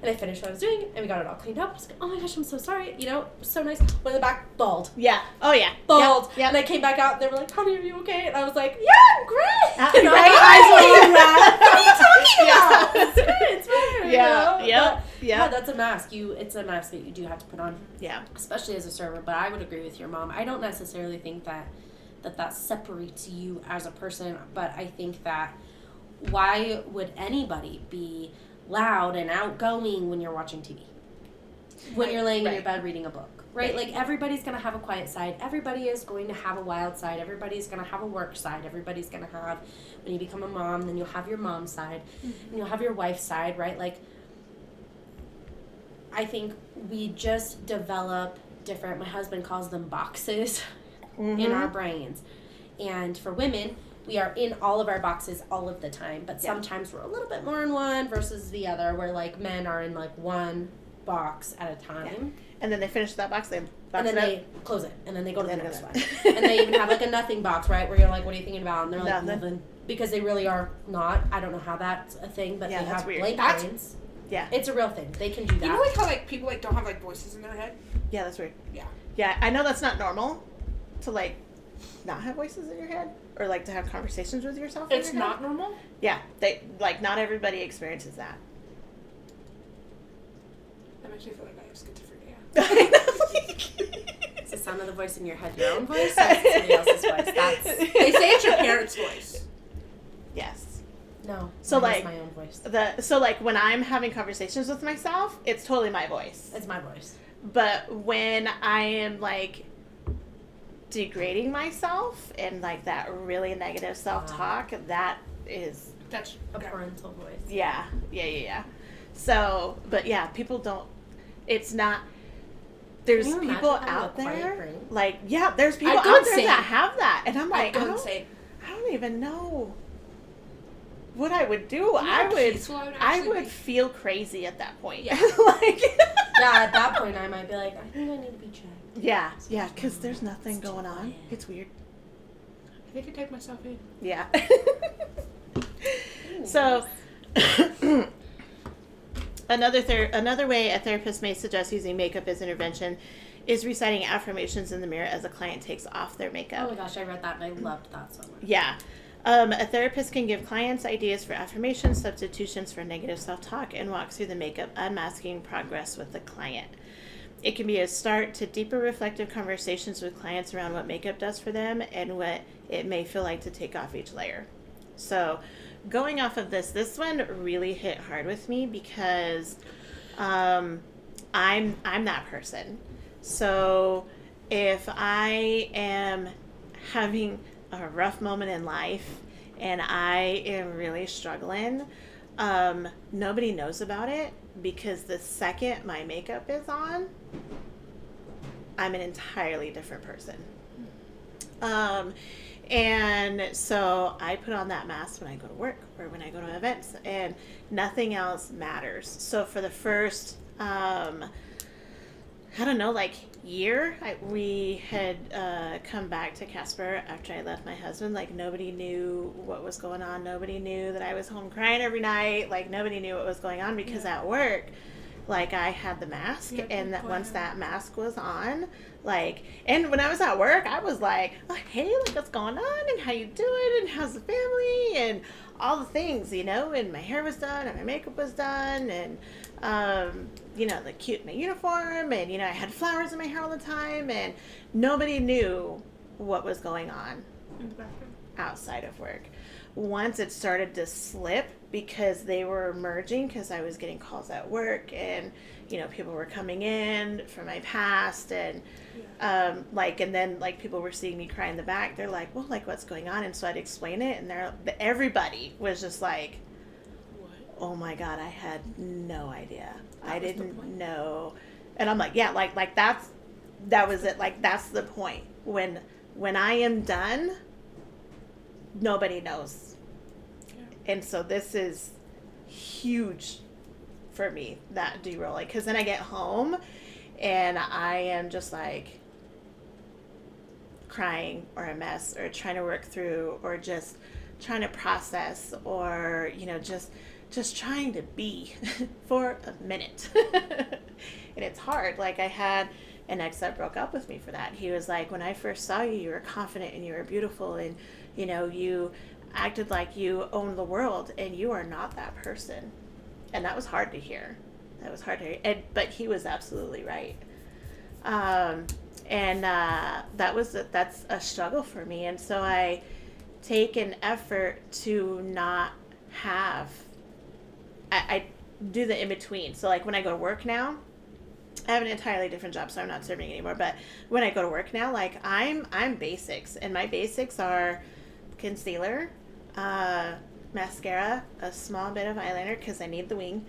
Speaker 3: And I finished what I was doing, and we got it all cleaned up. I was like, oh my gosh, I'm so sorry. So nice. Went in the back, bald.
Speaker 1: Yeah. Oh, yeah.
Speaker 3: Bald.
Speaker 1: Yep.
Speaker 3: And I came back out, and they were like, honey, are you okay? And I was like, yeah, I'm great.
Speaker 1: And
Speaker 3: right?
Speaker 1: eyes rolling back.
Speaker 3: What are you talking about? It's great. It's fine.
Speaker 1: Yeah.
Speaker 3: Yeah.
Speaker 1: Yeah.
Speaker 3: That's a mask. It's a mask that you do have to put on.
Speaker 1: Yeah.
Speaker 3: Especially as a server. But I would agree with your mom. I don't necessarily think that separates you as a person, but I think that why would anybody be loud and outgoing when you're watching TV? When you're laying in your bed reading a book. Right? Like, everybody's going to have a quiet side. Everybody is going to have a wild side. Everybody's going to have a work side. Everybody's going to have, when you become a mom, then you'll have your mom's side. Mm-hmm. And you'll have your wife's side, right? Like, I think we just develop different, my husband calls them boxes in our brains. And for women, we are in all of our boxes all of the time. But sometimes we're a little bit more in one versus the other, where, like, men are in, like, one box at a time.
Speaker 1: Yeah. And then they finish that box,
Speaker 3: they close it, and then they go to the next one. And they even have, like, a nothing box, right, where you're like, what are you thinking about? And they're like, nothing. Because they really are not. I don't know how that's a thing, but they have blank brains.
Speaker 1: Yeah.
Speaker 3: It's a real thing. They can do that.
Speaker 2: You know, like, how, like, people, like, don't have, like, voices in their head?
Speaker 1: Yeah, that's weird.
Speaker 2: Yeah.
Speaker 1: Yeah, I know that's not normal to, like, not have voices in your head, or, like, to have conversations with yourself in your head.
Speaker 2: It's not normal?
Speaker 1: Yeah, not everybody experiences that.
Speaker 2: That makes me feel like I have schizophrenia.
Speaker 3: Is the sound of the voice in your head your own voice, or is it somebody else's voice?
Speaker 2: They say it's your parents' voice.
Speaker 3: Yes. No.
Speaker 1: So, like,
Speaker 3: my own voice.
Speaker 1: So, like, when I'm having conversations with myself, it's totally my voice.
Speaker 3: It's my voice.
Speaker 1: But when I am, like, degrading myself and, like, that really negative self-talk, that's
Speaker 3: a parental voice.
Speaker 1: Yeah. So, but yeah, people don't, it's not, there's people out there, like, there's people out there that have that, and I'm like, I don't even know what I would do. I would feel crazy at that point.
Speaker 2: Yeah.
Speaker 1: Like,
Speaker 3: at that point I might be like, I think I need to be checked.
Speaker 1: Yeah, because there's nothing going on. It's weird.
Speaker 2: I think I take myself in.
Speaker 1: Yeah. So, another way a therapist may suggest using makeup as intervention is reciting affirmations in the mirror as a client takes off their makeup.
Speaker 3: Oh my gosh, I read that and I loved that so much.
Speaker 1: Yeah. A therapist can give clients ideas for affirmations, substitutions for negative self-talk, and walk through the makeup unmasking progress with the client. It can be a start to deeper reflective conversations with clients around what makeup does for them and what it may feel like to take off each layer. So, going off of this one really hit hard with me because I'm that person. So if I am having a rough moment in life and I am really struggling, nobody knows about it because the second my makeup is on, I'm an entirely different person. And so I put on that mask when I go to work or when I go to events, and nothing else matters. So for the first, year, we had come back to Casper after I left my husband. Like, nobody knew what was going on. Nobody knew that I was home crying every night. Like, nobody knew what was going on because at work, like, I had the mask, and that once that mask was on, like, and when I was at work, I was like, oh, hey, like, what's going on, and how you doing, and how's the family, and all the things, and my hair was done and my makeup was done and, the cute, my uniform and, I had flowers in my hair all the time and nobody knew what was going on outside of work. Once it started to slip because they were merging, because I was getting calls at work and, people were coming in from my past and, and then people were seeing me cry in the back. They're like, well, what's going on? And so I'd explain it and everybody was just like, what? Oh my God, I had no idea. I didn't know. And I'm like, yeah, that was it. That's the point. When I am done, nobody knows. Yeah. And so this is huge for me, that derail. Because then I get home and I am just crying or a mess or trying to work through or just trying to process or, just trying to be for a minute. And it's hard. I had an ex that broke up with me for that. He was like, when I first saw you, you were confident and you were beautiful and, you acted like you owned the world and you are not that person. And that was hard to hear. But he was absolutely right. That's a struggle for me. And so I take an effort to not have, I do the in-between. So when I go to work now, I have an entirely different job, so I'm not serving anymore. But when I go to work now, I'm basics. And my basics are concealer, mascara, a small bit of eyeliner because I need the wing,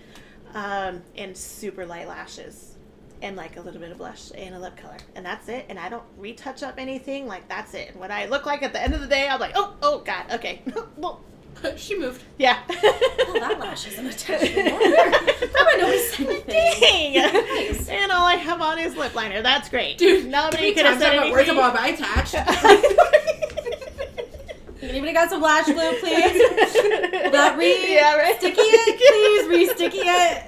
Speaker 1: and super light lashes, and a little bit of blush and a lip color, and that's it. And I don't retouch up anything. That's it. And what I look like at the end of the day, I'm like, oh God, okay. Well,
Speaker 2: she moved.
Speaker 1: Yeah.
Speaker 3: Well, that lash isn't attached anymore. Nobody noticed anything.
Speaker 1: Dang. Nice. And all I have on is lip liner. That's great.
Speaker 2: Dude,
Speaker 1: nobody could have said anything.
Speaker 2: Where's the bob I attached?
Speaker 3: Anybody got some lash glue, please? Will that re-sticky it? Please re-sticky it.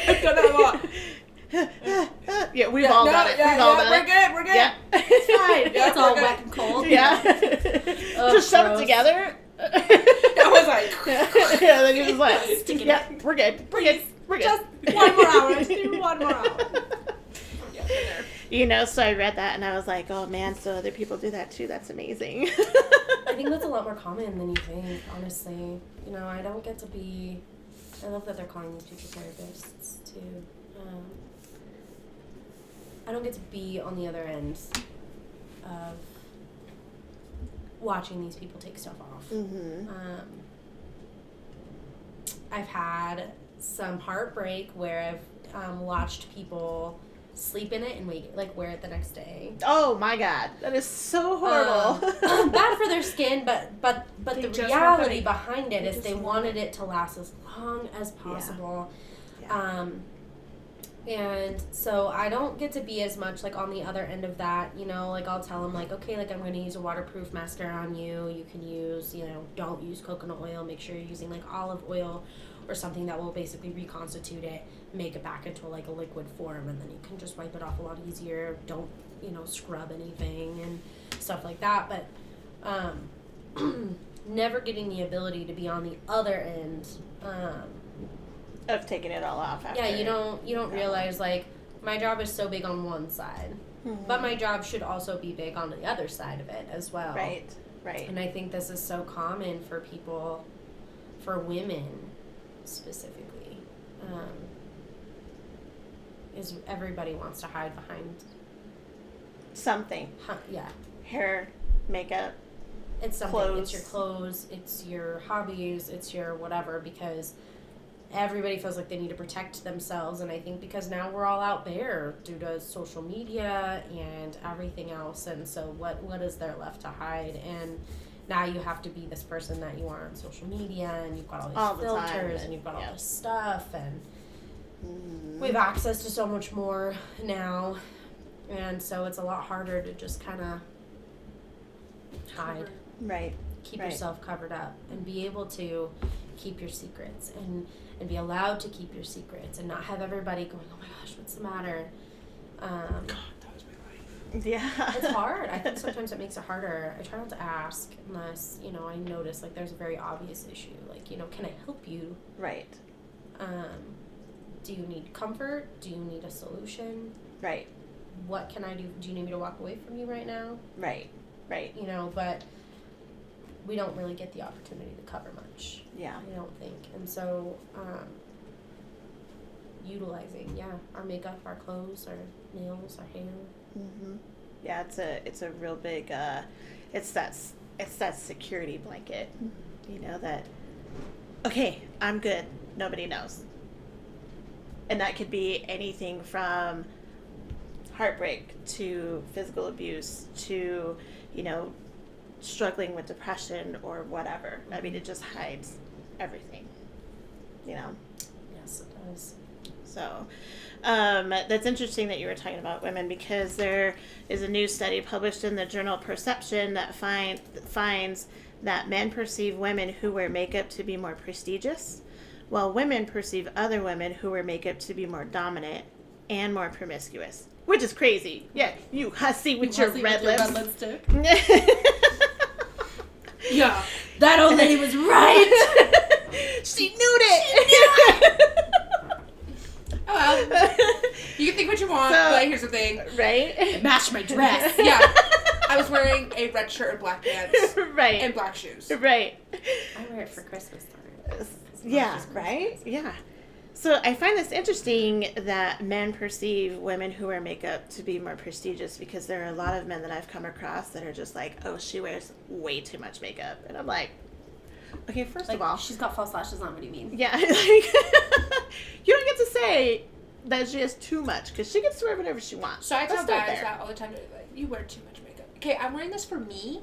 Speaker 2: I've done that a lot.
Speaker 1: Yeah, we've all done it.
Speaker 2: We're good. We're good.
Speaker 1: Yeah.
Speaker 3: It's fine. It's all wet and cold.
Speaker 1: Yeah. Just shove it together.
Speaker 2: That was
Speaker 1: yeah, then you're just
Speaker 3: stick it.
Speaker 1: Yeah, we're good. We're good.
Speaker 3: Just 1 more hour. Just do 1 more hour.
Speaker 1: So I read that and I was like, oh man, so other people do that too. That's amazing.
Speaker 3: I think that's a lot more common than you think, honestly. I don't get to be, I love that they're calling these people therapists too. I don't get to be on the other end of watching these people take stuff off.
Speaker 1: Mm-hmm.
Speaker 3: I've had some heartbreak where I've watched people sleep in it and wear it the next day.
Speaker 1: Oh my God, that is so horrible.
Speaker 3: Bad for their skin, but the reality behind it is they wanted it to last as long as possible. Yeah. And so I don't get to be as much on the other end of that, I'll tell them okay, I'm going to use a waterproof mascara on you. You can use, don't use coconut oil. Make sure you're using olive oil or something that will basically reconstitute it, make it back into a liquid form, and then you can just wipe it off a lot easier. Don't, scrub anything and stuff like that. But never getting the ability to be on the other end.
Speaker 1: Of taking it all off after.
Speaker 3: Yeah, you don't realize my job is so big on one side, but my job should also be big on the other side of it as well.
Speaker 1: Right.
Speaker 3: And I think this is so common for people, for women specifically, is everybody wants to hide behind
Speaker 1: something.
Speaker 3: Yeah.
Speaker 1: Hair, makeup.
Speaker 3: It's something.
Speaker 1: Clothes.
Speaker 3: It's your clothes. It's your hobbies. It's your whatever, because everybody feels like they need to protect themselves. And I think because now we're all out there due to social media and everything else. And so what is there left to hide? And now you have to be this person that you are on social media, and you've got all these filters and you've got all this stuff, and we have access to so much more now. And so it's a lot harder to just kind of hide.
Speaker 1: Right.
Speaker 3: Keep yourself covered up and be able to keep your secrets and be allowed to keep your secrets and not have everybody going, oh my gosh, what's the matter?
Speaker 2: God, that was my life.
Speaker 1: Yeah.
Speaker 3: It's hard. I think sometimes it makes it harder. I try not to ask unless, I notice, like, there's a very obvious issue. Like, can I help you?
Speaker 1: Right.
Speaker 3: Do you need comfort? Do you need a solution?
Speaker 1: Right.
Speaker 3: What can I do? Do you need me to walk away from you right now?
Speaker 1: Right. Right.
Speaker 3: But we don't really get the opportunity to cover much.
Speaker 1: Yeah.
Speaker 3: I don't think. And so, utilizing, our makeup, our clothes, our nails, our hair.
Speaker 1: Mm-hmm. Yeah, it's a real big, it's that security blanket, that, okay, I'm good, nobody knows. And that could be anything from heartbreak to physical abuse to, struggling with depression or whatever. I mean, it just hides everything,
Speaker 3: Yes, it does.
Speaker 1: So, that's interesting that you were talking about women, because there is a new study published in the journal Perception that finds that men perceive women who wear makeup to be more prestigious, while women perceive other women who wear makeup to be more dominant and more promiscuous. Which is crazy. Yeah, you hussy with your red lips.
Speaker 3: lipstick.
Speaker 2: Yeah.
Speaker 3: That old lady was right.
Speaker 1: She knew it.
Speaker 2: Oh, well. You can think what you want, but here's the thing.
Speaker 1: Right?
Speaker 3: It matched my dress.
Speaker 2: Yeah. I was wearing a red shirt and black pants.
Speaker 1: Right.
Speaker 2: And black shoes.
Speaker 1: Right.
Speaker 3: I wear it for Christmas time.
Speaker 1: Yeah, right? Yeah. So I find this interesting that men perceive women who wear makeup to be more prestigious, because there are a lot of men that I've come across that are just like, oh, she wears way too much makeup. And I'm like, okay, first of all,
Speaker 3: she's got false lashes on. What do you mean?
Speaker 1: yeah, like, you don't get to say that she has too much, because she gets to wear whatever she wants.
Speaker 2: So I tell
Speaker 1: Let's start
Speaker 2: guys
Speaker 1: there.
Speaker 2: that all the time. They're like, you wear too much makeup. Okay, I'm wearing this for me,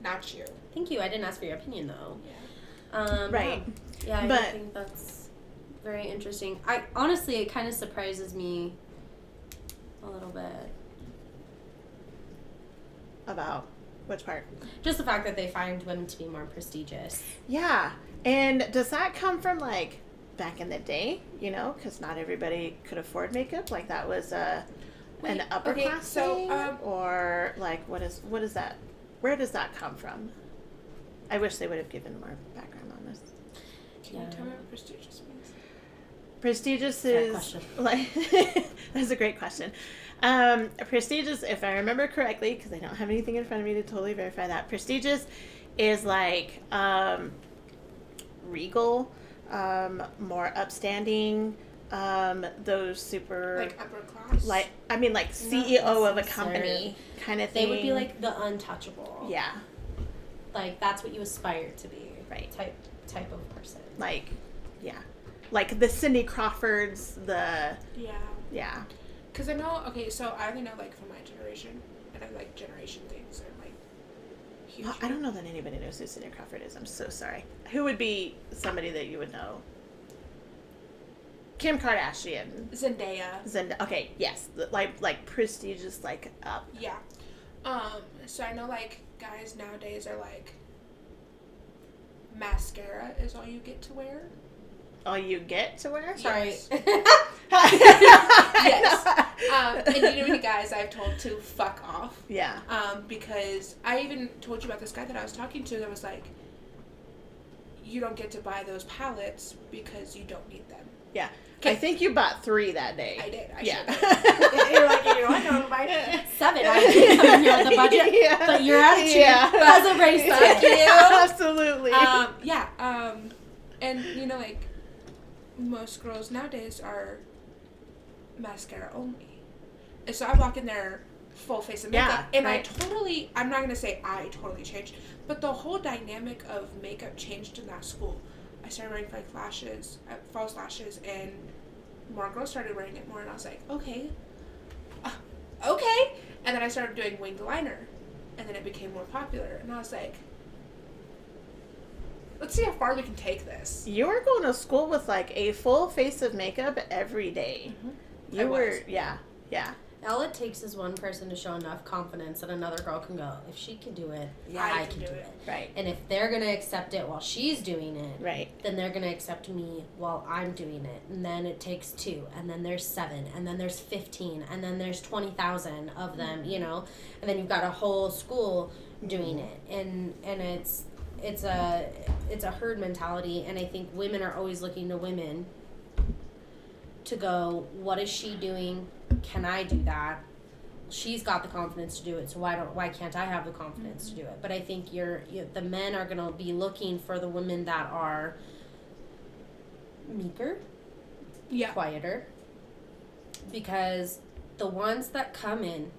Speaker 2: not you.
Speaker 3: Thank you. I didn't ask for your opinion, though.
Speaker 2: Yeah.
Speaker 1: Right.
Speaker 3: Yeah,
Speaker 1: But-
Speaker 3: I think that's very interesting. Honestly, it kind of surprises me a little bit.
Speaker 1: About which part?
Speaker 3: Just the fact that they find women to be more prestigious.
Speaker 1: Yeah. And does that come from, like, back in the day, because not everybody could afford makeup? Like, that was an upper class thing? Or, like, what is that? Where does that come from? I wish they would have given more background on this.
Speaker 2: Can you tell me what prestigious means?
Speaker 1: Prestigious
Speaker 3: Fair
Speaker 1: is
Speaker 3: question.
Speaker 1: like that's a great question. Prestigious, if I remember correctly, because I don't have anything in front of me to totally verify that. Prestigious is like regal, more upstanding. Those super
Speaker 2: Like upper class.
Speaker 1: like CEO of a company kind of thing.
Speaker 3: They would be like the untouchable.
Speaker 1: Yeah.
Speaker 3: Like that's what you aspire to be.
Speaker 1: Right.
Speaker 3: Type of person.
Speaker 1: Like, yeah. Like the Cindy Crawfords, the... Yeah.
Speaker 2: Because I know, okay, so I only know, like, from my generation, and I like generation things are, like, huge.
Speaker 1: I don't know that anybody knows who Cindy Crawford is. I'm so sorry. Who would be somebody that you would know? Kim Kardashian.
Speaker 2: Zendaya.
Speaker 1: Okay, yes. Like prestigious, like, up.
Speaker 2: Yeah. So I know, like, guys nowadays are, like, mascara is all you get to wear.
Speaker 1: All you get to wear?
Speaker 3: Sorry.
Speaker 2: Yes. And you know many guys I've told to fuck off.
Speaker 1: Yeah.
Speaker 2: Because I even told you about this guy that I was talking to that was like, you don't get to buy those palettes because you don't need them.
Speaker 1: Yeah. I think you bought 3 that day.
Speaker 2: I did.
Speaker 1: Yeah.
Speaker 3: You're like, I don't buy 7. I didn't come in here with the budget.
Speaker 1: Yeah.
Speaker 3: But your attitude has a race to
Speaker 2: Thank
Speaker 3: it.
Speaker 2: you.
Speaker 1: Absolutely.
Speaker 2: Yeah. And you know, like, most girls nowadays are mascara only. And so I walk in there full face of makeup.
Speaker 1: Yeah,
Speaker 2: and
Speaker 1: right.
Speaker 2: I'm not going to say I totally changed, but the whole dynamic of makeup changed in that school. I started wearing fake lashes, false lashes, and more girls started wearing it more, and I was like, okay. And then I started doing winged liner, and then it became more popular, and I was like, let's see how far we can take this.
Speaker 1: You were going to school with like a full face of makeup every day.
Speaker 3: Mm-hmm.
Speaker 1: You were, yeah.
Speaker 3: All it takes is one person to show enough confidence that another girl can go, if she can do it, I can do it.
Speaker 1: Right.
Speaker 3: And if they're going to accept it while she's doing it,
Speaker 1: right,
Speaker 3: then they're going to accept me while I'm doing it. And then it takes 2, and then there's 7, and then there's 15, and then there's 20,000 of them, you know, and then you've got a whole school doing it. And it's a herd mentality, and I think women are always looking to women to go, what is she doing? Can I do that? She's got the confidence to do it, so why can't I have the confidence to do it? But I think the men are going to be looking for the women that are meeker, quieter, because the ones that come in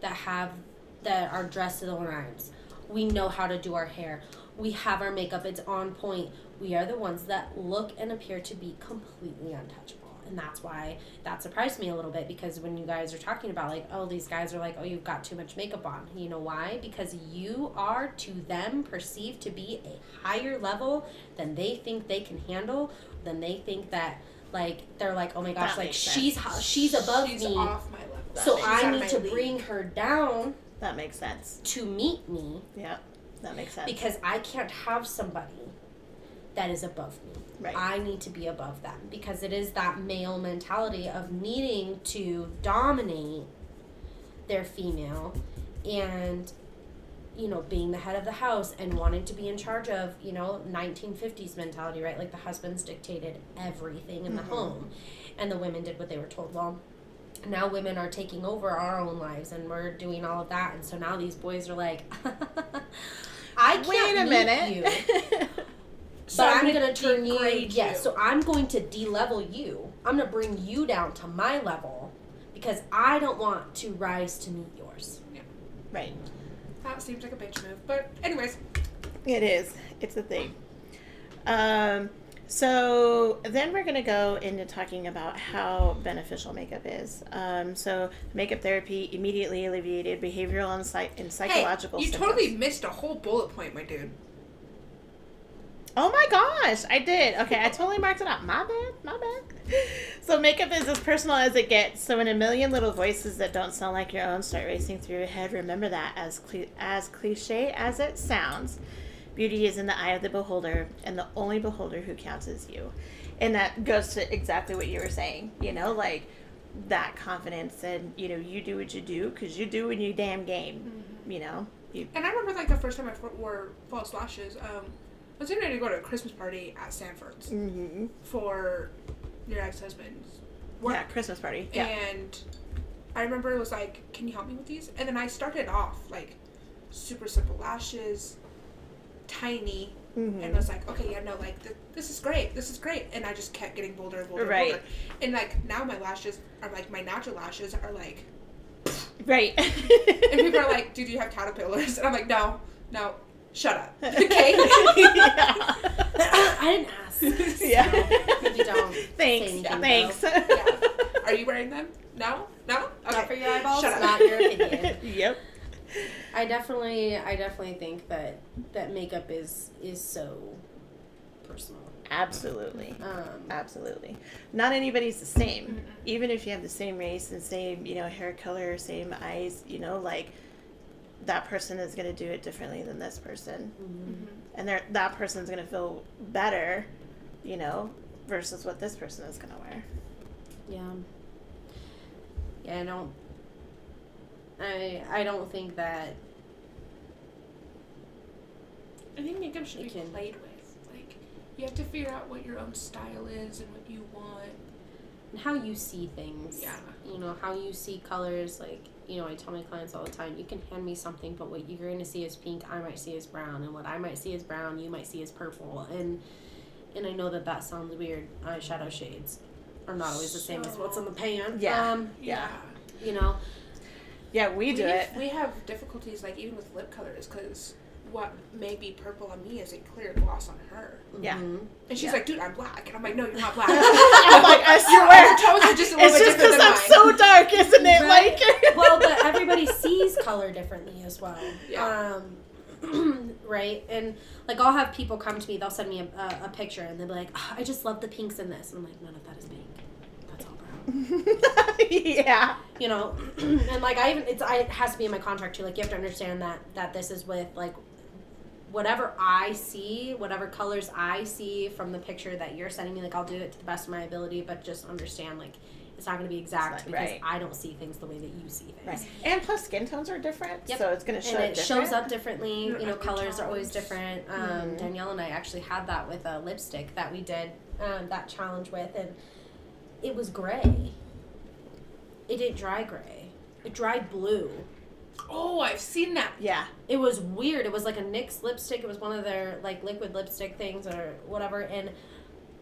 Speaker 3: that are dressed to the nines, we know how to do our hair, we have our makeup, it's on point, we are the ones that look and appear to be completely untouchable. And that's why that surprised me a little bit, because when you guys are talking about like, oh, these guys are like, oh, you've got too much makeup on. You know why? Because you are to them perceived to be a higher level than they think they can handle, than they think that like, they're like, oh my gosh, like she's above me.
Speaker 2: She's off my level.
Speaker 3: So I need to bring her down.
Speaker 1: That makes sense.
Speaker 3: To meet me.
Speaker 1: Yeah, that makes sense.
Speaker 3: Because I can't have somebody that is above me.
Speaker 1: Right.
Speaker 3: I need to be above them, because it is that male mentality of needing to dominate their female and, you know, being the head of the house and wanting to be in charge of, you know, 1950s mentality, right? Like the husbands dictated everything in the home and the women did what they were told. Well, now women are taking over our own lives and we're doing all of that. And so now these boys are like, I can't meet you.
Speaker 2: So
Speaker 3: but I'm going to turn you.
Speaker 2: Yes,
Speaker 3: so I'm going to de-level you. I'm going to bring you down to my level because I don't want to rise to meet yours.
Speaker 2: Yeah.
Speaker 1: Right.
Speaker 2: That seems like a bitch move. But anyways.
Speaker 1: It is. It's a thing. So then we're going to go into talking about how beneficial makeup is. So makeup therapy immediately alleviated behavioral and psychological
Speaker 2: symptoms. Totally missed a whole bullet point, my dude.
Speaker 1: Oh my gosh, I did. Okay, I totally marked it up. My bad. So makeup is as personal as it gets. So when a million little voices that don't sound like your own start racing through your head, remember that as cliche as it sounds, beauty is in the eye of the beholder, and the only beholder who counts is you. And that goes to exactly what you were saying, you know, like that confidence and, you know, you do what you do because you do in your damn game, you know.
Speaker 2: And I remember like the first time I wore false lashes, I was getting ready to go to a Christmas party at Sanford's for your ex-husband's work.
Speaker 1: Yeah, Christmas party. Yeah.
Speaker 2: And I remember it was like, can you help me with these? And then I started off like super simple lashes, tiny, and I was like, okay, yeah, no, like this is great. And I just kept getting bolder and bolder and bolder. And like now my lashes are like, my natural lashes are like,
Speaker 1: right.
Speaker 2: And people are like, dude, you have caterpillars? And I'm like, no. Shut up. Okay?
Speaker 3: I didn't ask.
Speaker 1: Yeah.
Speaker 3: So you don't.
Speaker 1: Thanks.
Speaker 2: Yeah. Are you wearing them? No? Okay.
Speaker 3: Not for your eyeballs?
Speaker 2: Shut up.
Speaker 3: Not your opinion.
Speaker 1: Yep.
Speaker 3: I definitely think that makeup is so personal.
Speaker 1: Absolutely. Absolutely. Not anybody's the same. Mm-hmm. Even if you have the same race and same, you know, hair color, same eyes, you know, like that person is going to do it differently than this person. And that person's going to feel better, you know, versus what this person is going to wear.
Speaker 3: Yeah, I don't think that.
Speaker 2: I think makeup should be played with. Like, you have to figure out what your own style is and what you want.
Speaker 3: And how you see things.
Speaker 2: Yeah.
Speaker 3: You know, how you see colors. Like, you know, I tell my clients all the time, you can hand me something, but what you're going to see is pink, I might see as brown. And what I might see as brown, you might see as purple. And I know that sounds weird. Eyeshadow shades are not always the same as what's in the pan.
Speaker 1: Yeah.
Speaker 3: You know.
Speaker 1: Yeah, we do it.
Speaker 2: We have difficulties, like, even with lip colors, because what may be purple on me is a clear gloss on her.
Speaker 1: Yeah.
Speaker 2: And she's like, dude, I'm black. And I'm like, no, you're not black.
Speaker 1: I'm like, I swear.
Speaker 2: Your tones are just a little bit different than mine.
Speaker 1: It's just because I'm so dark, isn't it?
Speaker 3: Right?
Speaker 1: Like,
Speaker 3: well, but everybody sees color differently as well.
Speaker 2: Yeah.
Speaker 3: Right? And, like, I'll have people come to me, they'll send me a picture, and they'll be like, oh, I just love the pinks in this. And I'm like, none of that is pink. That's all brown.
Speaker 1: Yeah.
Speaker 3: You know, and like it has to be in my contract too. Like you have to understand that this is with like whatever I see, whatever colors I see from the picture that you're sending me. Like I'll do it to the best of my ability, but just understand like it's not going to be exact because I don't see things the way that you see things.
Speaker 1: Right. And plus skin tones are different, so it's going to show up different.
Speaker 3: And it shows up differently. You know, colors are always different. Danielle and I actually had that with a lipstick that we did that challenge with, and it was gray. It didn't dry gray. It dried blue.
Speaker 2: Oh, I've seen that.
Speaker 1: Yeah.
Speaker 3: It was weird. It was like a NYX lipstick. It was one of their like liquid lipstick things or whatever, and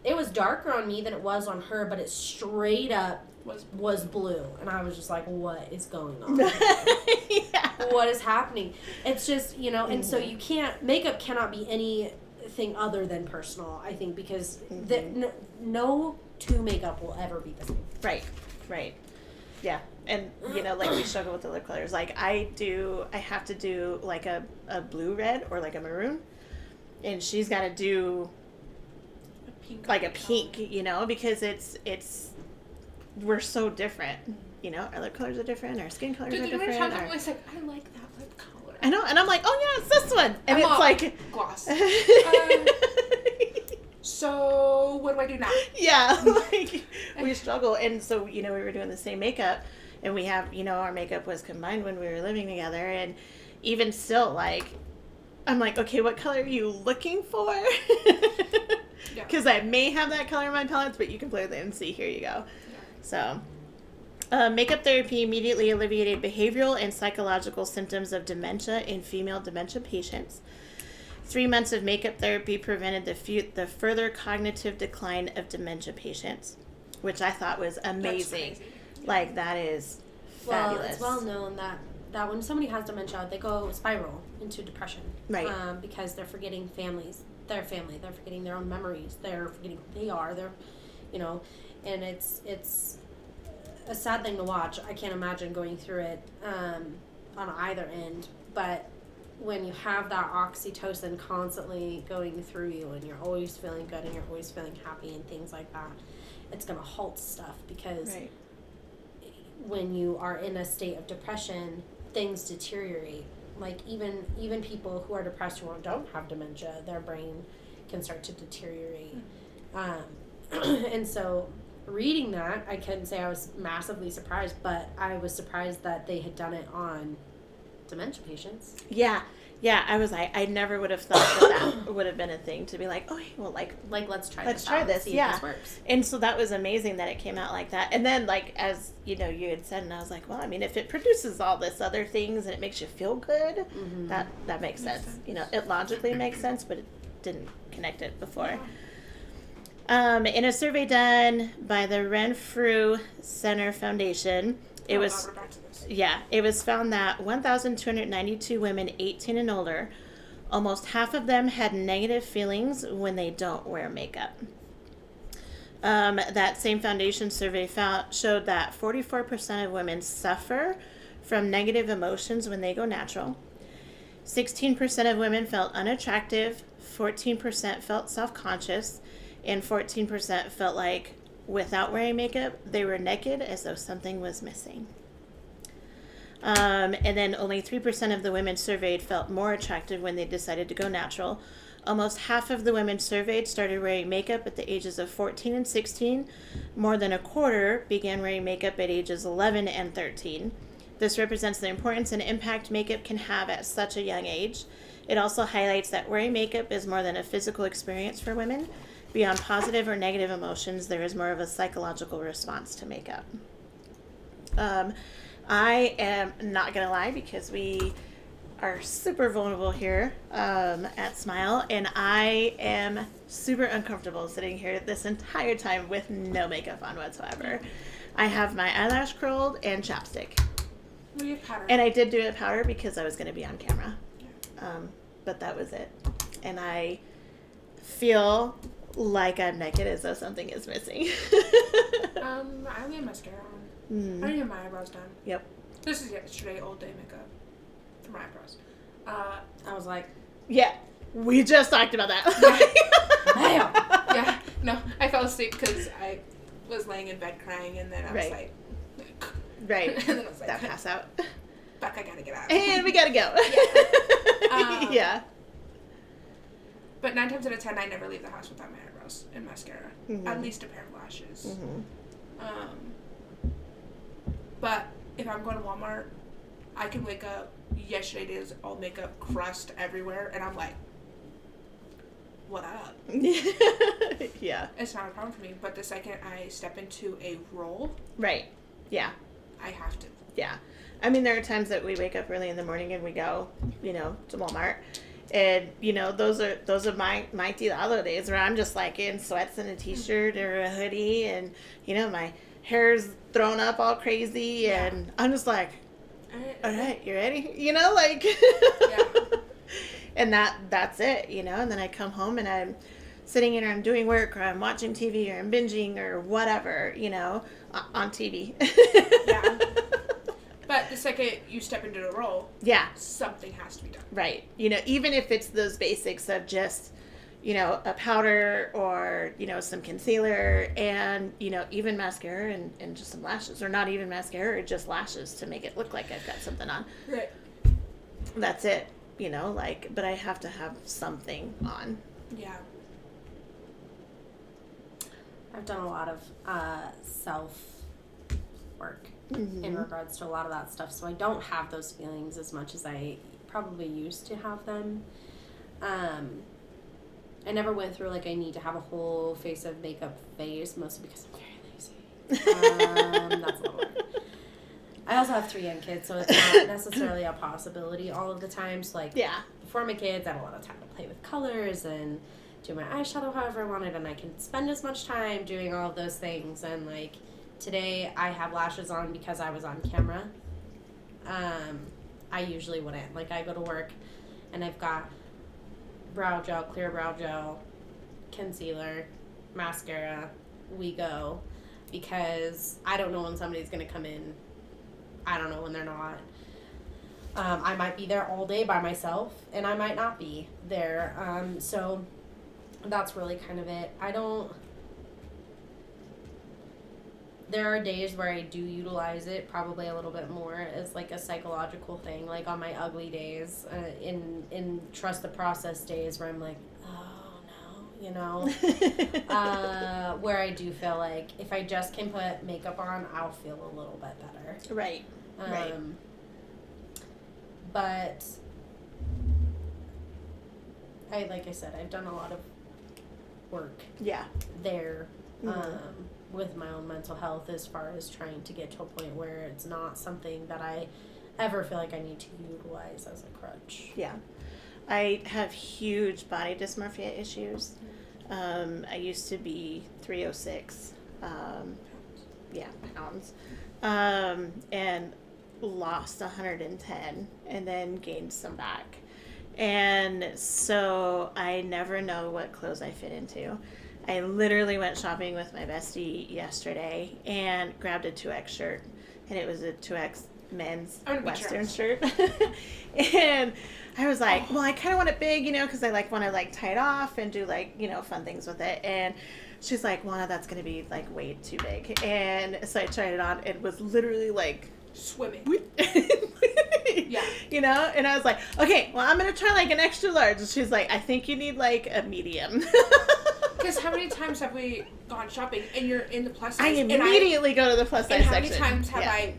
Speaker 3: it was darker on me than it was on her, but it straight up was blue. And I was just like, what is going on?
Speaker 1: Yeah.
Speaker 3: What is happening? It's just, you know, and so makeup cannot be anything other than personal, I think, because no two makeup will ever be the same.
Speaker 1: Right. Yeah. And, you know, like we struggle with the lip colors. Like I have to do like a blue red or like a maroon. And she's got to do like a pink, you know, because we're so different. You know, our lip colors are different, our skin colors are different.
Speaker 2: I'm always like, I like that lip color.
Speaker 1: I know, and I'm like, oh yeah, it's this one. And it's like
Speaker 2: gloss. So what do I do now?
Speaker 1: Yeah, like we struggle. And so, you know, we were doing the same makeup, and we have, you know, our makeup was combined when we were living together, and even still, like, I'm like, okay, what color are you looking for? Because I may have that color in my palettes, but you can play with it and see. Here you go. So, makeup therapy immediately alleviated behavioral and psychological symptoms of dementia in female dementia patients. 3 months of makeup therapy prevented the further cognitive decline of dementia patients, which I thought was amazing. Like, that is fabulous.
Speaker 3: Well, it's well known that when somebody has dementia, they go spiral into depression.
Speaker 1: Right.
Speaker 3: Because they're forgetting their family. They're forgetting their own memories. They're forgetting who they are. They're, you know, and it's a sad thing to watch. I can't imagine going through it on either end. But when you have that oxytocin constantly going through you and you're always feeling good and you're always feeling happy and things like that, it's going to halt stuff because when you are in a state of depression, things deteriorate. Like even people who are depressed who don't have dementia, their brain can start to deteriorate. And so reading that, I couldn't say I was massively surprised, but I was surprised that they had done it on dementia patients.
Speaker 1: Yeah, I was like, I never would have thought that would have been a thing to be like, oh, well, like
Speaker 3: let's try
Speaker 1: this
Speaker 3: see if this works.
Speaker 1: And so that was amazing that it came out like that. And then, like, as you know, you had said, and I was like, well, I mean, if it produces all this other things and it makes you feel good, that makes sense. You know, it logically makes sense, but it didn't connect it before. In a survey done by the Renfrew Center Foundation, it was found that 1,292 women 18 and older, almost half of them had negative feelings when they don't wear makeup. That same foundation survey showed that 44% of women suffer from negative emotions when they go natural. 16% of women felt unattractive, 14% felt self-conscious, and 14% felt like without wearing makeup, they were naked as though something was missing. And then only 3% of the women surveyed felt more attractive when they decided to go natural. Almost half of the women surveyed started wearing makeup at the ages of 14 and 16. More than a quarter began wearing makeup at ages 11 and 13. This represents the importance and impact makeup can have at such a young age. It also highlights that wearing makeup is more than a physical experience for women. Beyond positive or negative emotions, there is more of a psychological response to makeup. I am not going to lie because we are super vulnerable here at Smile, and I am super uncomfortable sitting here this entire time with no makeup on whatsoever. I have my eyelash curled and chapstick.
Speaker 2: Well, you have powder.
Speaker 1: And I did do a powder because I was going to be on camera. But that was it. And I feel like I'm naked as though something is missing.
Speaker 2: I only have mascara on. I don't have my eyebrows done.
Speaker 1: Yep.
Speaker 2: This is yesterday, all day makeup for my eyebrows.
Speaker 3: I was like,
Speaker 1: yeah, we just talked about that.
Speaker 2: Yeah, no, I fell asleep because I was laying in bed crying, and then I was like,
Speaker 1: right.
Speaker 2: And then I was like,
Speaker 1: that pass out.
Speaker 2: Fuck, I gotta get out.
Speaker 1: And we gotta go.
Speaker 2: Yeah.
Speaker 1: Yeah.
Speaker 2: But 9 times out of 10, I never leave the house without my eyebrows and mascara.
Speaker 1: Mm-hmm.
Speaker 2: At least a pair of lashes.
Speaker 1: Mm-hmm.
Speaker 2: But if I'm going to Walmart, I can wake up. Yesterday is all makeup crust everywhere, and I'm like, what up?
Speaker 1: Yeah.
Speaker 2: It's not a problem for me. But the second I step into a role,
Speaker 1: right. Yeah.
Speaker 2: I have to.
Speaker 1: Yeah. I mean, there are times that we wake up early in the morning and we go, to Walmart. And, those are my Tirado days where I'm just like in sweats and a t-shirt or a hoodie and, my hair's thrown up all crazy and I'm just like, all right, you ready? Yeah. And that's it, and then I come home and I'm sitting in or I'm doing work or I'm watching TV or I'm binging or whatever, on TV.
Speaker 2: Yeah. But the second you step into the role, something has to be done.
Speaker 1: Right. Even if it's those basics of just, a powder or, some concealer and, even mascara and just some lashes, or not even mascara, or just lashes to make it look like I've got something on.
Speaker 2: Right.
Speaker 1: That's it, but I have to have something on.
Speaker 2: Yeah.
Speaker 3: I've done a lot of self work in regards to a lot of that stuff, so I don't have those feelings as much as I probably used to have them. I never went through I need to have a whole face of makeup phase, mostly because I'm very lazy. That's a little weird. I also have 3 young kids, so it's not necessarily a possibility all of the time. So before my kids, I had a lot of time to play with colors and do my eyeshadow however I wanted, and I can spend as much time doing all of those things. And today I have lashes on because I was on camera. I usually wouldn't. I go to work and I've got brow gel, clear brow gel, concealer, mascara, we go, because I don't know when somebody's going to come in. I don't know when they're not. I might be there all day by myself and I might not be there. So that's really kind of it. There are days where I do utilize it probably a little bit more as a psychological thing, on my ugly days, in trust the process days where I'm like, oh no, where I do feel like if I just can put makeup on, I'll feel a little bit better.
Speaker 1: Right. Right.
Speaker 3: But like I said, I've done a lot of work. Yeah. There. With my own mental health, as far as trying to get to a point where it's not something that I ever feel like I need to utilize as a crutch.
Speaker 1: Yeah. I have huge body dysmorphia issues. I used to be 306 pounds, and lost 110 and then gained some back. And so I never know what clothes I fit into. I literally went shopping with my bestie yesterday and grabbed a 2X shirt, and it was a 2X men's Western shirt. And I was like, well, I kind of want it big, because I want to tie it off and do fun things with it. And she's like, well, that's going to be way too big. And so I tried it on. It was literally
Speaker 2: swimming.
Speaker 1: Yeah. And I was like, okay, well, I'm going to try an extra large. And she's like, I think you need a medium.
Speaker 2: Because how many times have we gone shopping and you're in the plus size?
Speaker 1: I immediately go to the plus size section.
Speaker 2: And how many times have I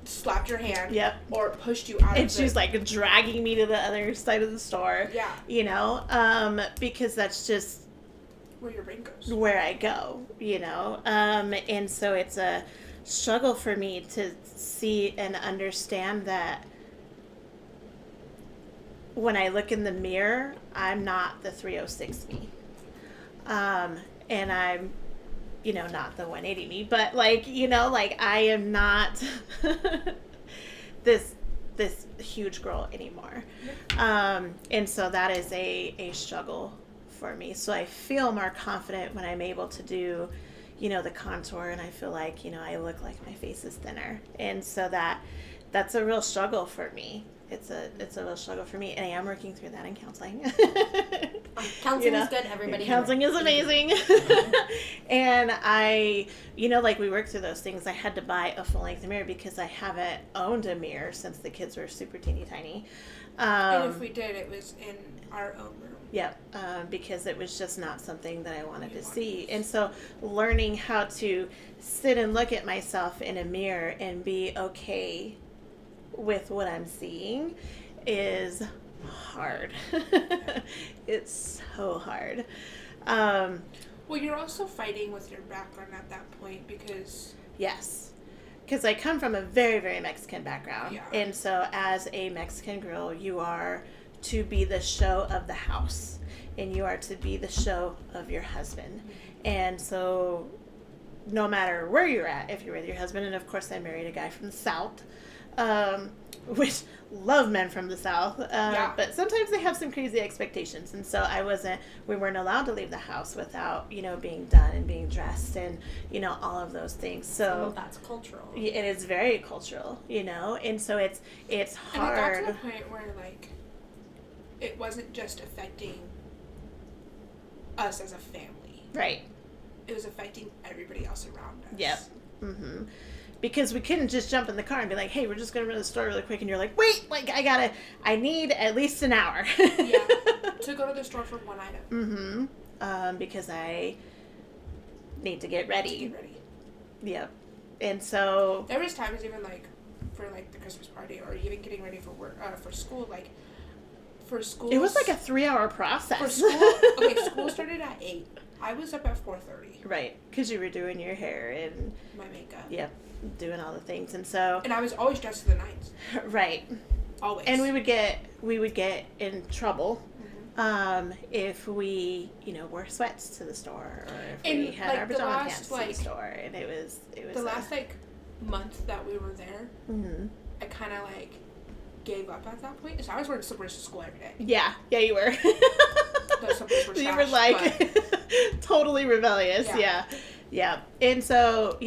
Speaker 2: slapped your hand?
Speaker 1: Yep.
Speaker 2: Or pushed you out
Speaker 1: and she's dragging me to the other side of the store.
Speaker 2: Yeah.
Speaker 1: Because that's just
Speaker 2: where your brain goes.
Speaker 1: Where I go, and so it's a struggle for me to see and understand that when I look in the mirror, I'm not the 306 me. And I'm, not the 180 me, but I am not this huge girl anymore. And so that is a struggle for me. So I feel more confident when I'm able to do, the contour, and I feel like, I look like my face is thinner. And so that's a real struggle for me. It's a real struggle for me, and I am working through that in counseling.
Speaker 3: Counseling is good. Everybody.
Speaker 1: Counseling is amazing. And I, like we worked through those things. I had to buy a full-length mirror because I haven't owned a mirror since the kids were super teeny tiny.
Speaker 2: And if we did, it was in our own room.
Speaker 1: Yep, because it was just not something that I wanted to see. And so learning how to sit and look at myself in a mirror and be okay with what I'm seeing is hard. It's so hard.
Speaker 2: Well, you're also fighting with your background at that point because...
Speaker 1: Yes. Because I come from a very, very Mexican background.
Speaker 2: Yeah.
Speaker 1: And so as a Mexican girl, you are to be the show of the house. And you are to be the show of your husband. Mm-hmm. And so no matter where you're at, if you're with your husband, and of course I married a guy from the South, which love men from the South, but sometimes they have some crazy expectations, and so we weren't allowed to leave the house without, being done and being dressed and, all of those things. So
Speaker 3: that's cultural.
Speaker 1: It is very cultural, and so it's hard.
Speaker 2: And it got to the point where, like, it wasn't just affecting us as a family.
Speaker 1: Right.
Speaker 2: It was affecting everybody else around us.
Speaker 1: Yep. Mm-hmm. Because we couldn't just jump in the car and be like, hey, we're just going to run to the store really quick. And you're like, wait, I need at least an hour.
Speaker 2: Yeah. To go to the store for one item.
Speaker 1: Mm-hmm. Because I need to get ready. Yep. And so.
Speaker 2: There was times even for the Christmas party or even getting ready for work, for school, for school.
Speaker 1: It was like a 3-hour process.
Speaker 2: For school, school started at 8. I was up at 4:30.
Speaker 1: Right. Because you were doing your hair and.
Speaker 2: My makeup.
Speaker 1: Yep. Doing all the things, and so.
Speaker 2: And I was always dressed to the nines.
Speaker 1: Right.
Speaker 2: Always.
Speaker 1: And we would get in trouble, if we, wore sweats to the store, or if we had our pajama pants to the store, and it was.
Speaker 2: The last month that we were there,
Speaker 1: mm-hmm.
Speaker 2: I kind of gave up at that point. So I was wearing slippers to school every day.
Speaker 1: Yeah, you were.
Speaker 2: Those slippers were
Speaker 1: you were totally rebellious. Yeah. And so,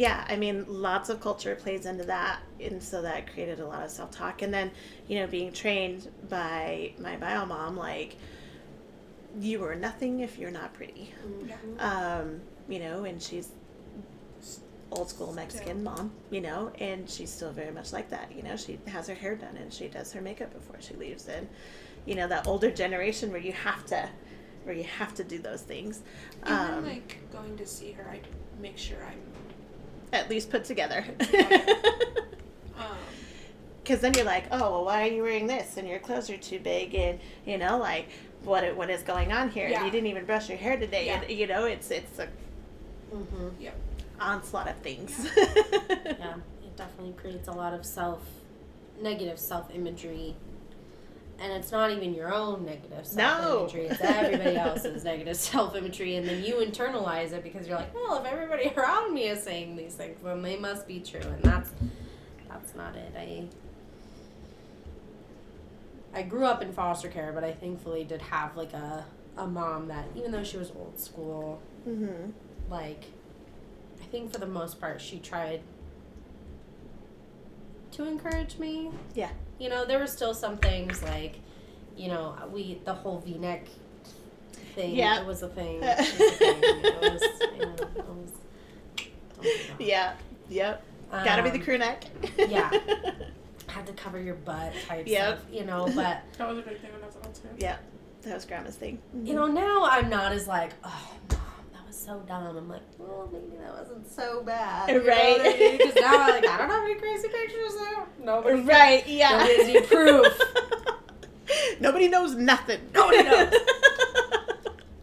Speaker 1: lots of culture plays into that. And so that created a lot of self-talk. And then, being trained by my bio mom, you are nothing if you're not pretty.
Speaker 2: Mm-hmm.
Speaker 1: And she's old school Mexican mom, and she's still very much like that. She has her hair done and she does her makeup before she leaves. And, that older generation where you have to do those things.
Speaker 2: Even going to see her, I make sure I'm
Speaker 1: at least put together. Because then you're like, oh, well, why are you wearing this? And your clothes are too big, and what is going on here?
Speaker 2: Yeah.
Speaker 1: And you didn't even brush your hair today,
Speaker 2: yeah.
Speaker 1: And it's a
Speaker 2: yep.
Speaker 1: onslaught of things.
Speaker 3: Yeah, it definitely creates a lot of negative self-imagery. And it's not even your own negative self-imagery. It's everybody else's negative self-imagery. And then you internalize it because you're like, well, if everybody around me is saying these things, then they must be true. And that's not it. I grew up in foster care, but I thankfully did have, a mom that, even though she was old school,
Speaker 1: mm-hmm.
Speaker 3: I think for the most part, she tried to encourage me.
Speaker 1: Yeah.
Speaker 3: There were still some things the whole V-neck thing.
Speaker 1: Yeah.
Speaker 3: It was a thing.
Speaker 1: Yeah. Yep. Gotta be the crew neck.
Speaker 3: Yeah. Had to cover your butt type stuff, but.
Speaker 2: That was a big thing when I was little too.
Speaker 1: Yeah. That was Grandma's thing.
Speaker 3: Now I'm not as oh, Mom, that was so dumb. I'm like, well, maybe that wasn't so bad.
Speaker 1: Right.
Speaker 3: Because now I don't have any crazy pictures there. Nobody.
Speaker 1: Right, yeah.
Speaker 3: Nobody has any proof.
Speaker 1: Nobody knows nothing.
Speaker 3: Nobody knows.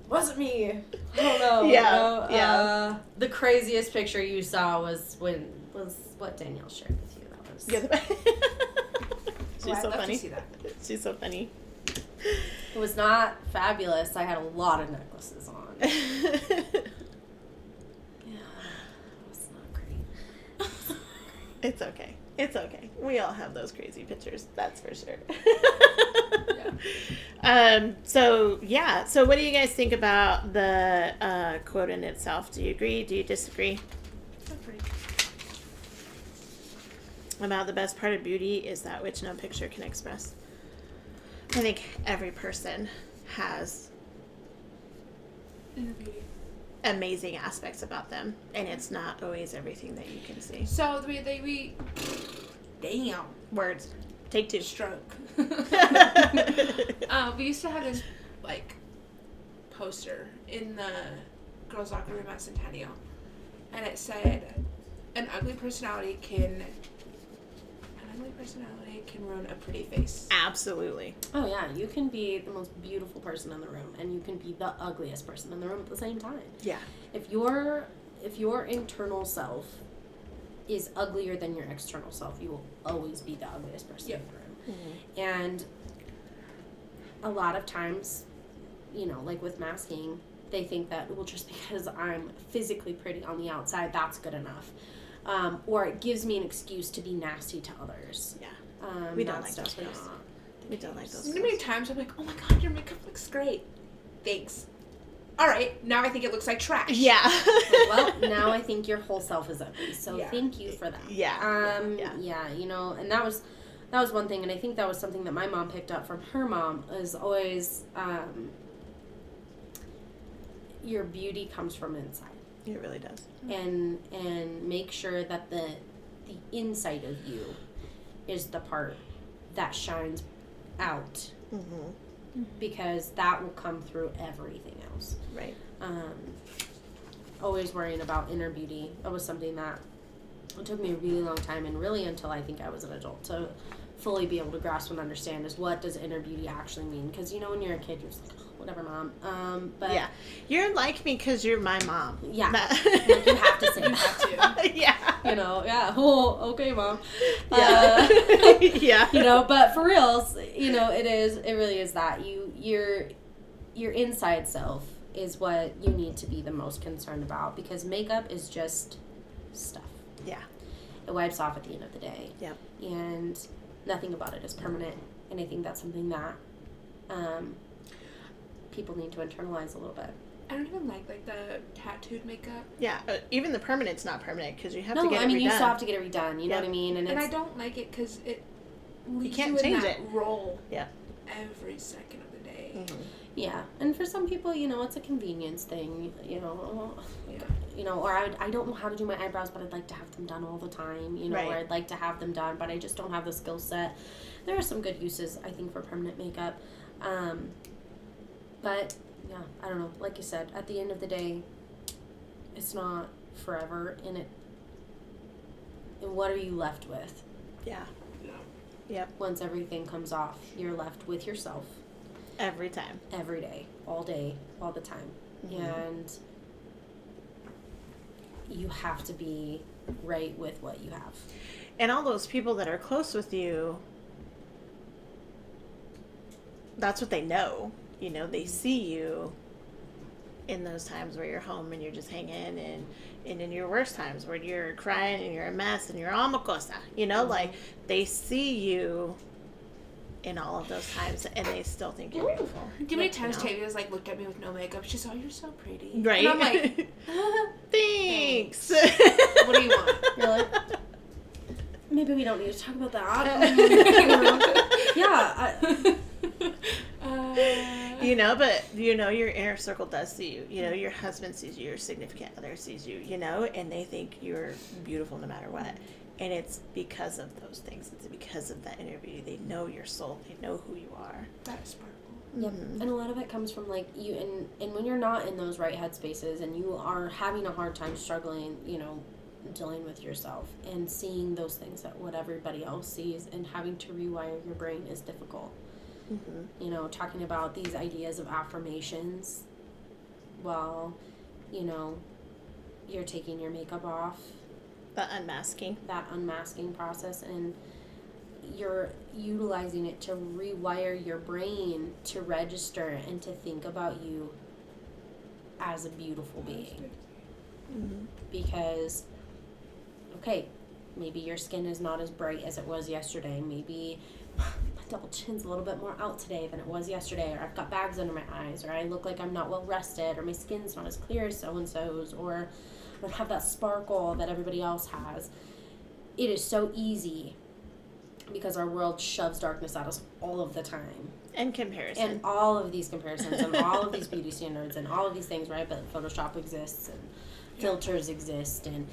Speaker 3: Wasn't me. I don't know.
Speaker 1: Yeah. Yeah.
Speaker 3: The craziest picture you saw was what Danielle shared with you. That was.
Speaker 1: She's so funny.
Speaker 2: To see that.
Speaker 1: She's so funny.
Speaker 3: It was not fabulous. I had a lot of necklaces on. Yeah, it's not great.
Speaker 1: It's okay. It's okay. We all have those crazy pictures. That's for sure.
Speaker 2: Yeah.
Speaker 1: So what do you guys think about the quote in itself? Do you agree? Do you disagree? About the best part of beauty is that which no picture can express. I think every person has amazing aspects about them, and it's not always everything that you can see.
Speaker 2: So we damn
Speaker 1: Words. Take 2.
Speaker 2: Stroke. We used to have this like poster in the girls' locker room at Centennial, and it said, "An ugly personality can ruin a pretty face."
Speaker 1: Absolutely.
Speaker 3: Oh yeah, you can be the most beautiful person in the room, and you can be the ugliest person in the room at the same time.
Speaker 1: Yeah.
Speaker 3: If your internal self is uglier than your external self, you will always be the ugliest person in the room. Mm-hmm. And a lot of times, like with masking, they think that, well, just because I'm physically pretty on the outside, that's good enough. Or it gives me an excuse to be nasty to others.
Speaker 1: Yeah. We don't like those
Speaker 3: posts.
Speaker 1: We don't like those.
Speaker 2: So many times I'm like, oh my god, your makeup looks great. Thanks. All right, now I think it looks like trash.
Speaker 1: Yeah.
Speaker 3: Well, now I think your whole self is ugly. So thank you for that.
Speaker 1: Yeah.
Speaker 3: Yeah. And that was one thing, and I think that was something that my mom picked up from her mom, is always your beauty comes from inside.
Speaker 1: It really does.
Speaker 3: And make sure that the inside of you is the part that shines out. Mm-hmm. Because that will come through everything else.
Speaker 1: Right.
Speaker 3: Always worrying about inner beauty. That was something that it took me a really long time, and really until I think I was an adult, to fully be able to grasp and understand is, what does inner beauty actually mean? Because when you're a kid, you're just like, oh, whatever, mom. But
Speaker 1: yeah, you're like me because you're my mom.
Speaker 3: Yeah, like you have to say that.
Speaker 1: Yeah.
Speaker 3: Yeah. Oh, okay, mom.
Speaker 1: Yeah. Yeah.
Speaker 3: But for reals, it really is that your inside self is what you need to be the most concerned about, because makeup is just stuff.
Speaker 1: Yeah.
Speaker 3: It wipes off at the end of the day.
Speaker 1: Yep.
Speaker 3: And nothing about it is permanent. And I think that's something that people need to internalize a little bit.
Speaker 2: I don't even like the tattooed makeup.
Speaker 1: Yeah, even the permanent's not permanent because you have to get it redone.
Speaker 3: No, I mean, you still have to get it redone. You know what I mean?
Speaker 2: And I don't like it because it leaves
Speaker 1: you can't
Speaker 2: you
Speaker 1: change
Speaker 2: in that
Speaker 1: it.
Speaker 2: role.
Speaker 1: Yeah.
Speaker 2: Every second of the day.
Speaker 1: Mm-hmm.
Speaker 3: Yeah, and for some people, it's a convenience thing. Or I don't know how to do my eyebrows, but I'd like to have them done all the time.
Speaker 1: Right.
Speaker 3: Or I'd like to have them done, but I just don't have the skill set. There are some good uses, I think, for permanent makeup. But yeah, I don't know. Like you said, at the end of the day, it's not forever, and what are you left with?
Speaker 1: Yeah. Yep.
Speaker 3: Once everything comes off, you're left with yourself.
Speaker 1: Every time.
Speaker 3: Every day, all the time. Mm-hmm. And you have to be right with what you have.
Speaker 1: And all those people that are close with you, that's what they know. They see you in those times where you're home and you're just hanging, and in your worst times where you're crying and you're a mess and you're alma cosa.
Speaker 3: Mm-hmm.
Speaker 1: Like, they see you in all of those times, and they still think you're beautiful.
Speaker 2: Do you know how many times Tavia has looked at me with no makeup? She's like, "Oh, you're so pretty."
Speaker 1: Right.
Speaker 2: And I'm like,
Speaker 1: thanks.
Speaker 2: What do you want?
Speaker 3: You're like, maybe we don't need to talk about that. Yeah.
Speaker 1: But your inner circle does see you. Your husband sees you, your significant other sees you, and they think you're beautiful no matter what. And it's because of those things. It's because of that inner beauty. They know your soul. They know who you are.
Speaker 2: That sparkle.
Speaker 3: Yep.
Speaker 1: Mm-hmm. And
Speaker 3: a lot of it comes from you, and when you're not in those right headspaces and you are having a hard time struggling, dealing with yourself and seeing those things that what everybody else sees, and having to rewire your brain is difficult. Mm-hmm. Talking about these ideas of affirmations while, you're taking your makeup off.
Speaker 1: That unmasking
Speaker 3: process, and you're utilizing it to rewire your brain to register and to think about you as a beautiful being. Mm-hmm. Because, okay, maybe your skin is not as bright as it was yesterday. Maybe my double chin's a little bit more out today than it was yesterday, or I've got bags under my eyes, or I look like I'm not well rested, or my skin's not as clear as so-and-so's, or I don't have that sparkle that everybody else has. It is so easy because our world shoves darkness at us all of the time.
Speaker 1: And comparison.
Speaker 3: And all of these comparisons and all of these beauty standards and all of these things, right? But Photoshop exists and filters exist, and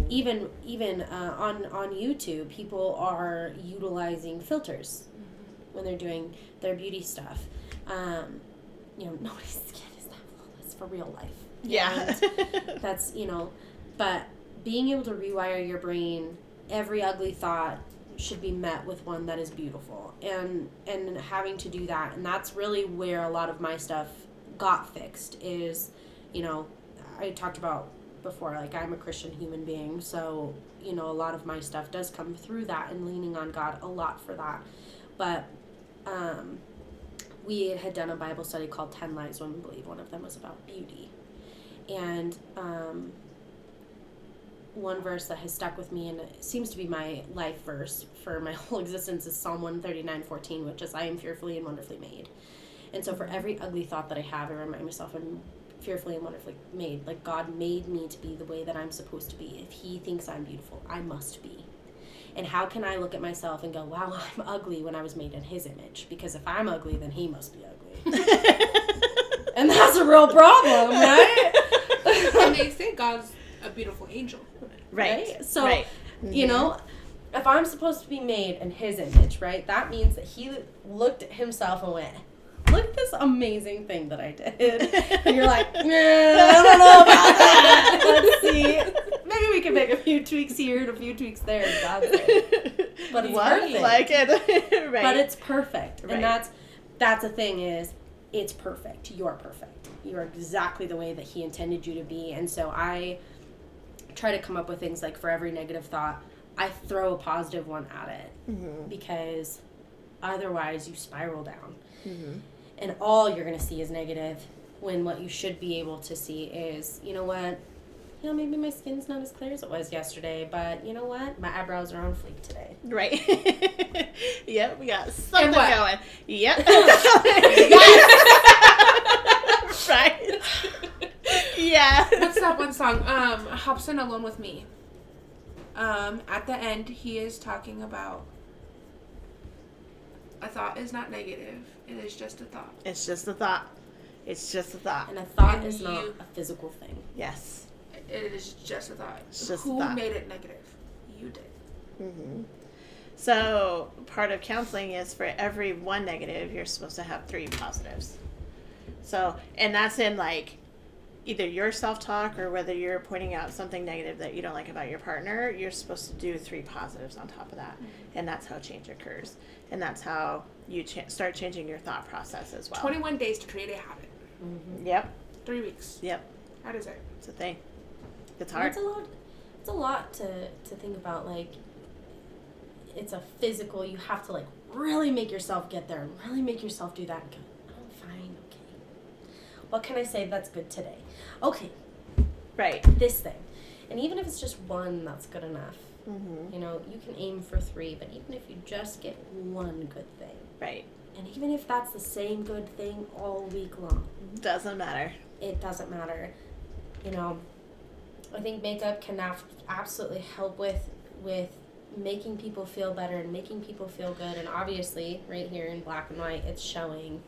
Speaker 3: even on YouTube, people are utilizing filters when they're doing their beauty stuff. Nobody's skin is that flawless for real life.
Speaker 1: Yeah.
Speaker 3: And that's, but being able to rewire your brain, every ugly thought should be met with one that is beautiful, and having to do that, and that's really where a lot of my stuff got fixed is, I talked about before, like, I'm a Christian human being, so a lot of my stuff does come through that and leaning on God a lot for that. But we had done a Bible study called 10 Lies Women Believe. One of them was about beauty, and one verse that has stuck with me, and it seems to be my life verse for my whole existence, is Psalm 139:14, which is, I am fearfully and wonderfully made. And so for every ugly thought that I have, I remind myself I'm fearfully and wonderfully made. Like, God made me to be the way that I'm supposed to be. If he thinks I'm beautiful, I must be. And how can I look at myself and go, wow, I'm ugly, when I was made in his image? Because if I'm ugly, then he must be ugly. And that's a real problem, right?
Speaker 2: And they say God's a beautiful angel.
Speaker 3: Right? So, if I'm supposed to be made in his image, right, that means that he looked at himself and went, look at this amazing thing that I did. And you're like, I don't know about that. Let's see. Maybe we can make a few tweaks here and a few tweaks there. And God's like, but it's perfect.
Speaker 1: Like it. Right.
Speaker 3: But it's perfect.
Speaker 1: Right.
Speaker 3: And that's the thing is, it's perfect. You're perfect. You're exactly the way that he intended you to be. And so I try to come up with things like, for every negative thought, I throw a positive one at it, because otherwise you spiral down. And all you're going to see is negative, when what you should be able to see is, you know what, maybe my skin's not as clear as it was yesterday, but you know what, my eyebrows are on fleek today.
Speaker 1: Right. Yep, we got something going. Yep. Right. Yeah.
Speaker 2: What's that one song? Hobson Alone with Me. At the end, he is talking about, a thought is not negative. It is just a thought.
Speaker 1: It's just a thought. It's just a thought.
Speaker 3: And a thought is not a physical thing.
Speaker 1: Yes.
Speaker 2: It is just a thought.
Speaker 1: It's just
Speaker 2: Who
Speaker 1: a thought.
Speaker 2: made it negative? You did.
Speaker 1: So part of counseling is, for every one negative, you're supposed to have 3 positives. So, and that's in, like, either your self-talk or whether you're pointing out something negative that you don't like about your partner, you're supposed to do 3 positives on top of that. And that's how change occurs. And that's how you start changing your thought process as well.
Speaker 2: 21 days to create a habit.
Speaker 1: Yep.
Speaker 2: 3 weeks.
Speaker 1: Yep.
Speaker 2: How does it?
Speaker 1: It's a thing. It's hard.
Speaker 3: It's a lot to think about. Like, it's a physical, you have to, like, really make yourself get there and really make yourself do that and go, oh, fine, okay. What can I say that's good today? Okay.
Speaker 1: Right.
Speaker 3: This thing. And even if it's just one, that's good enough. You can aim for 3, but even if you just get one good thing.
Speaker 1: Right.
Speaker 3: And even if that's the same good thing all week long.
Speaker 1: Doesn't matter.
Speaker 3: It doesn't matter. I think makeup can absolutely help with making people feel better and making people feel good. And obviously, right here in black and white, it's showing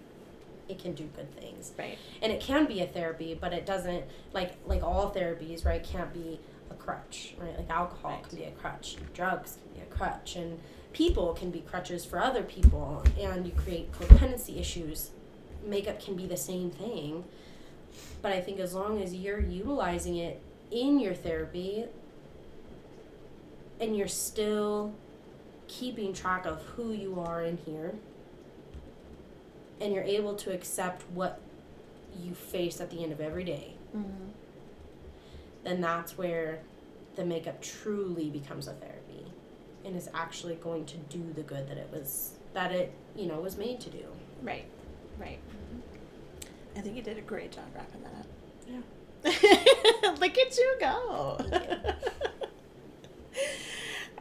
Speaker 3: it can do good things.
Speaker 1: Right.
Speaker 3: And it can be a therapy, but it doesn't, like all therapies, right, can't be a crutch, right? Like alcohol can be a crutch, drugs can be a crutch, and people can be crutches for other people, and you create codependency issues. Makeup can be the same thing, but I think as long as you're utilizing it in your therapy and you're still keeping track of who you are in here, and you're able to accept what you face at the end of every day, then that's where the makeup truly becomes a therapy and is actually going to do the good that it was made to do.
Speaker 1: Right. Right. I think you did a great job wrapping that up.
Speaker 3: Yeah.
Speaker 1: Look at you go.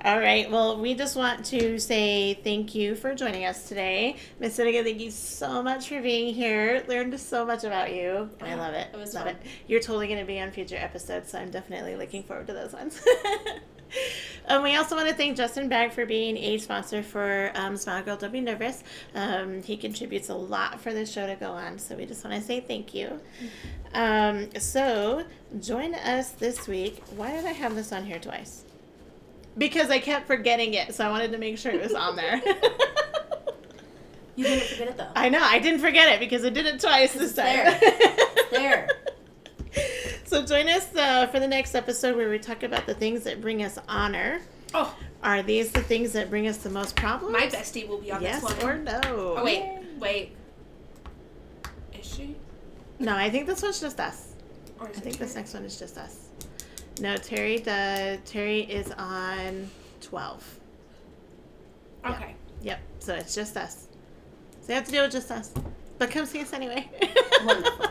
Speaker 1: All right. Well, we just want to say thank you for joining us today. Miss Seneca, thank you so much for being here. Learned so much about you. I love it.
Speaker 3: It was
Speaker 1: love
Speaker 3: fun.
Speaker 1: it. You're totally going to be on future episodes, so I'm definitely looking forward to those ones. We also want to thank Justin Bagg for being a sponsor for Smile Girl Don't Be Nervous. He contributes a lot for the show to go on, so we just want to say thank you. So join us this week. Why did I have this on here twice? Because I kept forgetting it, so I wanted to make sure it was on there.
Speaker 3: You didn't forget it, though.
Speaker 1: I know. I didn't forget it because I did it twice this time.
Speaker 3: There.
Speaker 1: So join us for the next episode where we talk about the things that bring us honor.
Speaker 2: Oh.
Speaker 1: Are these the things that bring us the most problems?
Speaker 2: My bestie will be on this one.
Speaker 1: Yes or no?
Speaker 2: Oh, wait. Is she?
Speaker 1: No, I think this one's just us.
Speaker 2: Or is
Speaker 1: I think
Speaker 2: Terry?
Speaker 1: this next one is just us. No, Terry is on 12.
Speaker 2: Okay.
Speaker 1: Yep. So it's just us. So you have to deal with just us. But come see us anyway.
Speaker 3: Wonderful.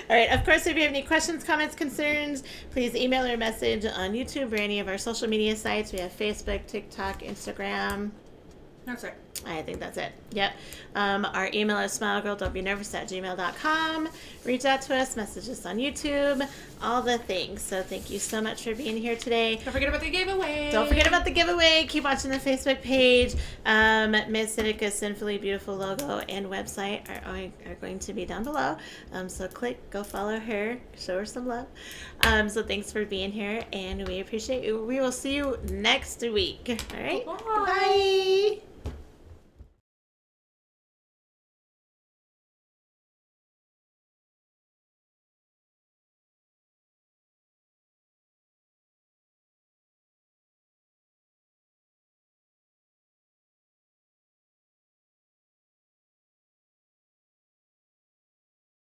Speaker 1: All right. Of course, if you have any questions, comments, concerns, please email or message on YouTube or any of our social media sites. We have Facebook, TikTok, Instagram.
Speaker 2: That's it.
Speaker 1: I think that's it. Yep. Our email is smilegirldon'tbenervous@gmail.com. Reach out to us, message us on YouTube, all the things. So thank you so much for being here today.
Speaker 2: Don't forget about the giveaway.
Speaker 1: Keep watching the Facebook page. Miss Sitica's Sinfully Beautiful logo and website are going to be down below. So go follow her, show her some love. So thanks for being here, and we appreciate you. We will see you next week. All right.
Speaker 2: Bye.
Speaker 1: Bye.